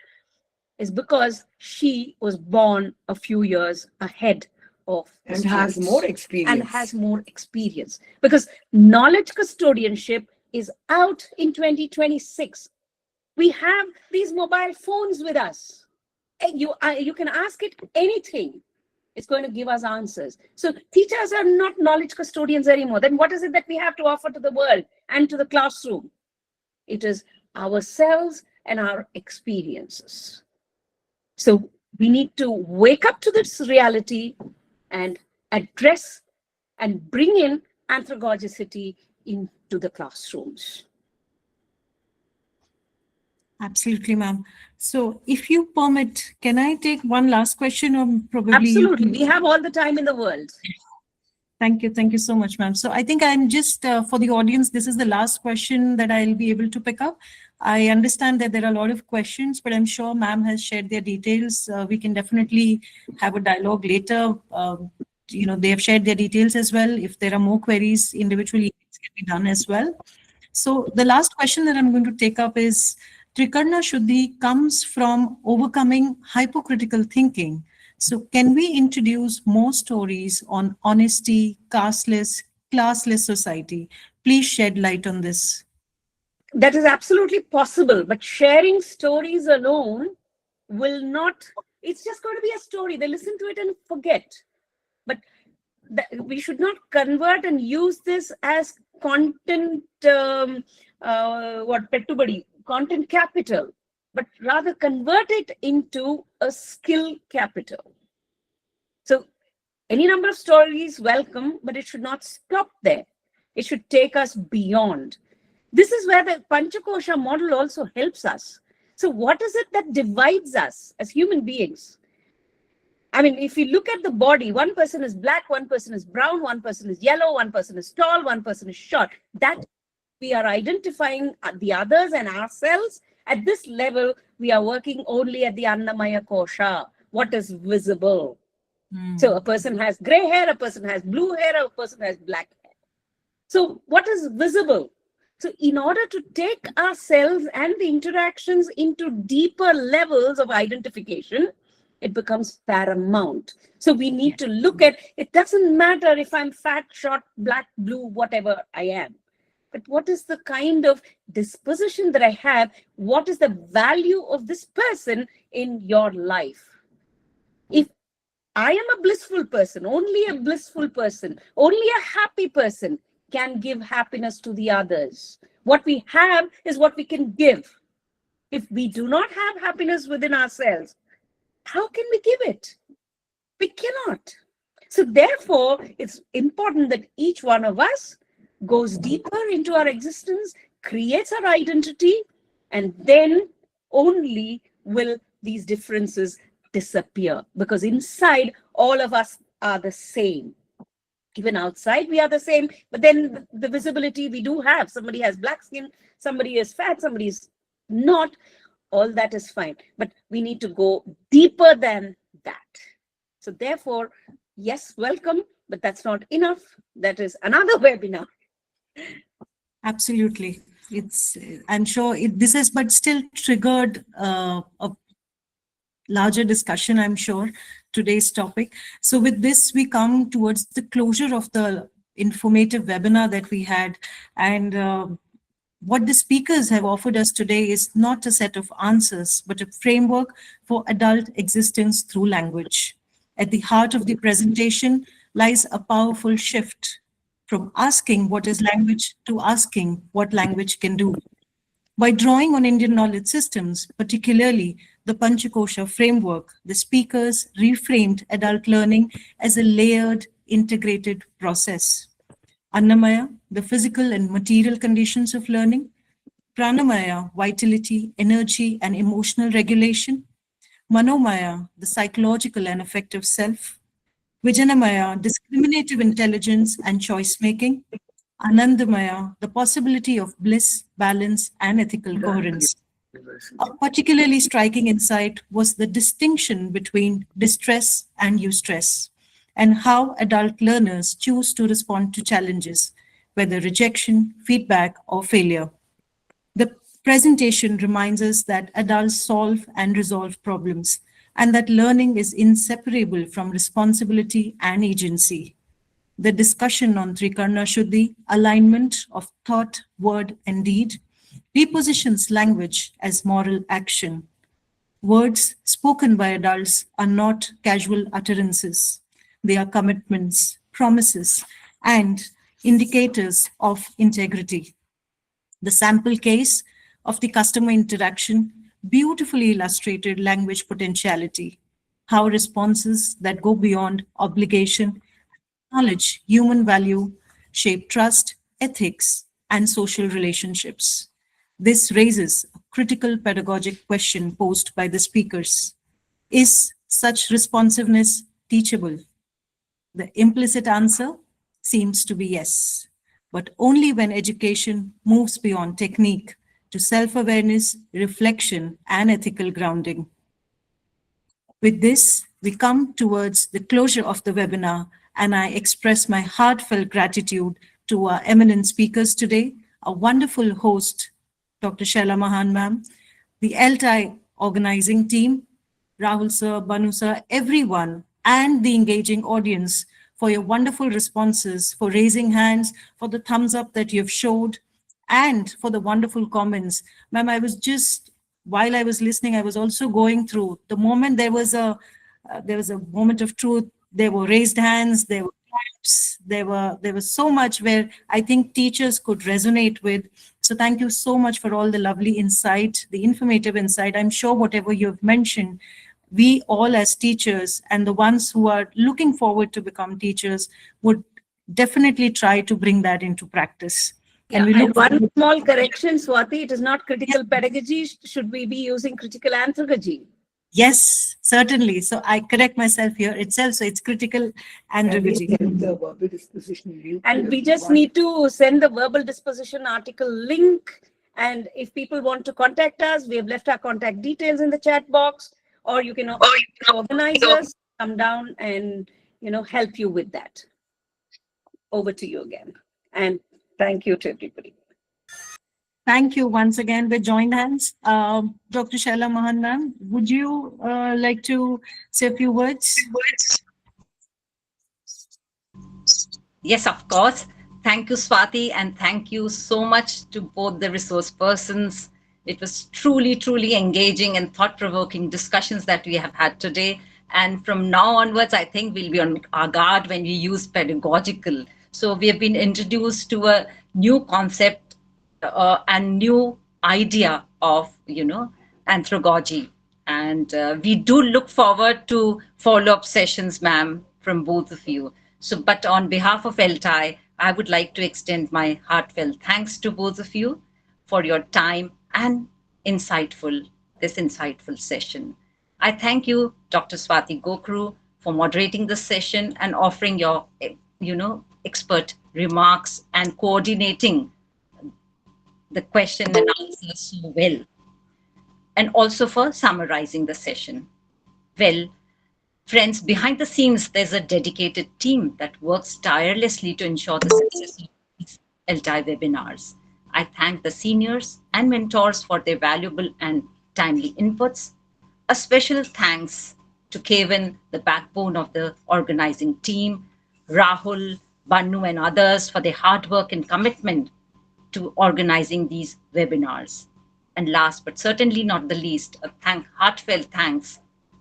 is because she was born a few years ahead of and has more experience. And has more experience. Because knowledge custodianship is out in 2026. We have these mobile phones with us. You can ask it anything. It's going to give us answers. So teachers are not knowledge custodians anymore. Then what is it that we have to offer to the world and to the classroom? It is ourselves and our experiences. So we need to wake up to this reality and address and bring in anthropogicity into the classrooms. Absolutely, ma'am. So if you permit, can I take one last question, or probably? Absolutely. We have all the time in the world. Thank you. Thank you so much, ma'am. So I think I'm just, for the audience, this is the last question that I'll be able to pick up. I understand that there are a lot of questions, but I'm sure ma'am has shared their details. We can definitely have a dialogue later. They have shared their details as well. If there are more queries, individually it can be done as well. So the last question that I'm going to take up is, Trikarna Shuddhi comes from overcoming hypocritical thinking. So can we introduce more stories on honesty, casteless, classless society? Please shed light on this. That is absolutely possible, but sharing stories alone will not, it's just going to be a story. They listen to it and forget. But we should not convert and use this as content, content capital, but rather convert it into a skill capital. So any number of stories, welcome, but it should not stop there. It should take us beyond. This is where the Panchakosha model also helps us. So what is it that divides us as human beings? I mean, if you look at the body, one person is black, one person is brown, one person is yellow, one person is tall, one person is short. That we are identifying the others and ourselves. At this level, we are working only at the Annamaya Kosha, what is visible. So a person has gray hair, a person has blue hair, a person has black hair. So what is visible? So in order to take ourselves and the interactions into deeper levels of identification, it becomes paramount. So we need to look at, it doesn't matter if I'm fat, short, black, blue, whatever I am. But what is the kind of disposition that I have? What is the value of this person in your life? If I am a blissful person, only a blissful person, only a happy person can give happiness to the others. What we have is what we can give. If we do not have happiness within ourselves, how can we give it? We cannot. So therefore, it's important that each one of us goes deeper into our existence, creates our identity, and then only will these differences disappear, because inside all of us are the same. Even outside we are the same, but then the visibility we do have, somebody has black skin, somebody is fat, somebody is not, all that is fine, but we need to go deeper than that. So therefore, yes, welcome, but that's not enough. That is another webinar. Absolutely. I'm sure this has but still triggered a larger discussion, I'm sure, today's topic. So with this, we come towards the closure of the informative webinar that we had. And what the speakers have offered us today is not a set of answers, but a framework for adult existence through language. At the heart of the presentation lies a powerful shift from asking what is language to asking what language can do. By drawing on Indian knowledge systems, particularly the Panchakosha framework, the speakers reframed adult learning as a layered, integrated process. Annamaya, the physical and material conditions of learning. Pranamaya, vitality, energy, and emotional regulation. Manomaya, the psychological and affective self. Vijanamaya, discriminative intelligence and choice-making. Anandamaya, the possibility of bliss, balance, and ethical coherence. A particularly striking insight was the distinction between distress and eustress, and how adult learners choose to respond to challenges, whether rejection, feedback, or failure. The presentation reminds us that adults solve and resolve problems, and that learning is inseparable from responsibility and agency. The discussion on Trikarna Shuddhi, alignment of thought, word, and deed, repositions language as moral action. Words spoken by adults are not casual utterances. They are commitments, promises, and indicators of integrity. The sample case of the customer interaction beautifully illustrated language potentiality, how responses that go beyond obligation, knowledge, human value, shape trust, ethics, and social relationships. This raises a critical pedagogic question posed by the speakers. Is such responsiveness teachable? The implicit answer seems to be yes, but only when education moves beyond technique to self-awareness, reflection, and ethical grounding. With this, we come towards the closure of the webinar, and I express my heartfelt gratitude to our eminent speakers today, our wonderful host, Dr. Shaila Mahan ma'am, the ELTAI organizing team, Rahul sir, Banu sir, everyone, and the engaging audience for your wonderful responses, for raising hands, for the thumbs up that you've showed, and for the wonderful comments. Ma'am, while I was listening, I was also going through the moment there was a moment of truth. There were raised hands, there were claps, there was so much where I think teachers could resonate with. So thank you so much for all the lovely insight, the informative insight. I'm sure whatever you've mentioned, we all as teachers and the ones who are looking forward to become teachers would definitely try to bring that into practice. And one small correction, Swati, it is not critical pedagogy. Should we be using critical anthrogogy? Yes, certainly. So I correct myself here itself. So it's critical andragogy. And we just need to send the verbal disposition article link. And if people want to contact us, we have left our contact details in the chat box, or you can organize us, come down and, help you with that. Over to you again. And thank you to everybody. Thank you once again with joined hands. Dr. Shaila Mahan ma'am, would you like to say a few words? Yes, of course. Thank you, Swati, and thank you so much to both the resource persons. It was truly, truly engaging and thought-provoking discussions that we have had today. And from now onwards, I think we'll be on our guard when we use pedagogical. So we have been introduced to a new concept and new idea of, anthrogogy. And we do look forward to follow-up sessions, ma'am, from both of you. So, but on behalf of ELTAI, I would like to extend my heartfelt thanks to both of you for your time and this insightful session. I thank you, Dr. Swati Gokru, for moderating the session and offering your, expert remarks and coordinating the question and answers so well, and also for summarizing the session. Well, friends, behind the scenes, there's a dedicated team that works tirelessly to ensure the success of these ELTAI webinars. I thank the seniors and mentors for their valuable and timely inputs. A special thanks to Kevin, the backbone of the organizing team, Rahul, Banu, and others for their hard work and commitment to organizing these webinars. And last but certainly not the least, a heartfelt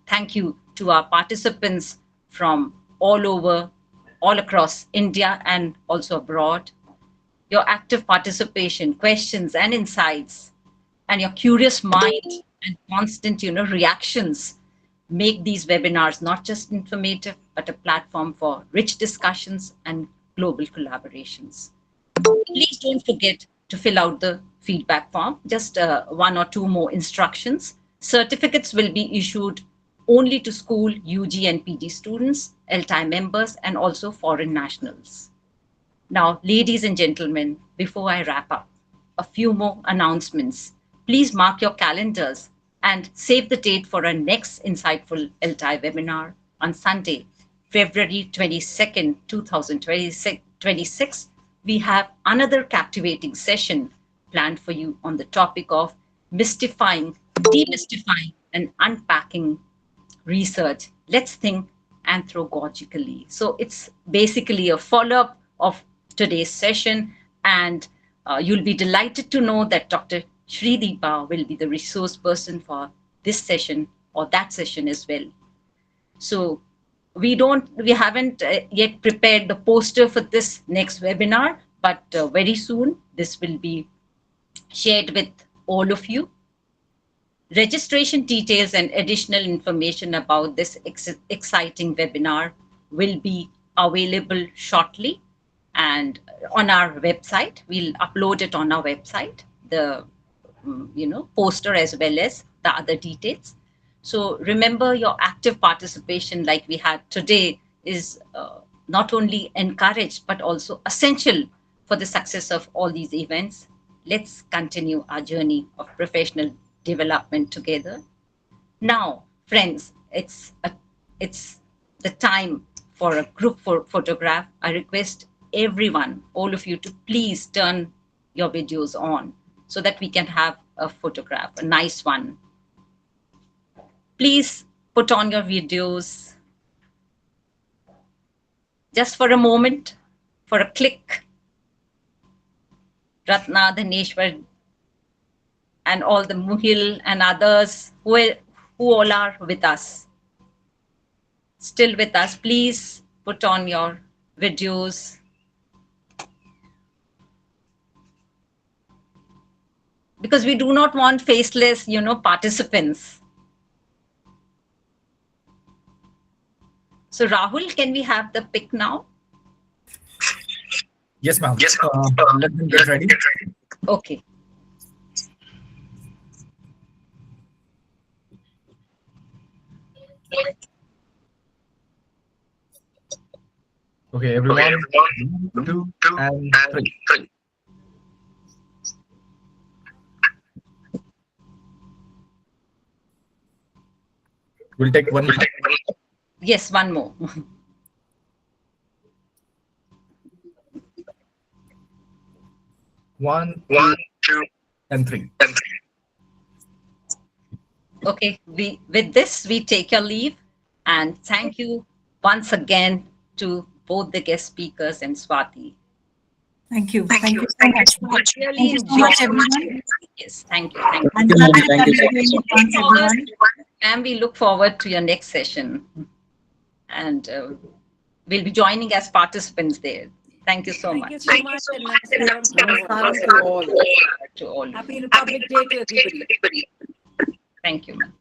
thank you to our participants from all across India and also abroad. Your active participation, questions and insights, and your curious mind and constant, reactions make these webinars not just informative, but a platform for rich discussions and global collaborations. Please don't forget to fill out the feedback form. Just one or two more instructions. Certificates will be issued only to school, UG and PG students, ELTAI members, and also foreign nationals. Now, ladies and gentlemen, before I wrap up, a few more announcements. Please mark your calendars and save the date for our next insightful ELTAI webinar on Sunday, February 22nd, 2026. We have another captivating session planned for you on the topic of demystifying, and unpacking research. Let's think anthrogogically. So it's basically a follow-up of today's session, and you'll be delighted to know that Dr. Shri Deepa will be the resource person for this session or that session as well. So we haven't yet prepared the poster for this next webinar, but very soon this will be shared with all of you. Registration details and additional information about this exciting webinar will be available shortly and on our website. We'll upload it on our website, the poster as well as the other details. So remember, your active participation like we had today is not only encouraged but also essential for the success of all these events. Let's continue our journey of professional development together. Now, friends, it's the time for a group photograph. I request everyone, all of you, to please turn your videos on so that we can have a photograph, a nice one. Please put on your videos just for a moment, for a click. Ratna, Dhaneshwar, and all the Muhil and others who all are with us, still with us, please put on your videos. Because we do not want faceless, participants. So Rahul, can we have the pic now? Yes, ma'am. Yes, let them get ready. Okay. Okay, everyone. 1, 2, and 3. We'll take one more. Yes, one more. One, two, and 3. Okay, with this, we take your leave and thank you once again to both the guest speakers and Swati. Thank you. Thank you so much. Really Thank you so much, everyone. Yes, thank you. Thank you. And Thank you so much. everyone. And we look forward to your next session. And we'll be joining as participants there. Thank you so much. Thank you so much. And namaskaram to all. To all. Happy Republic Day to everybody. Thank you, ma'am.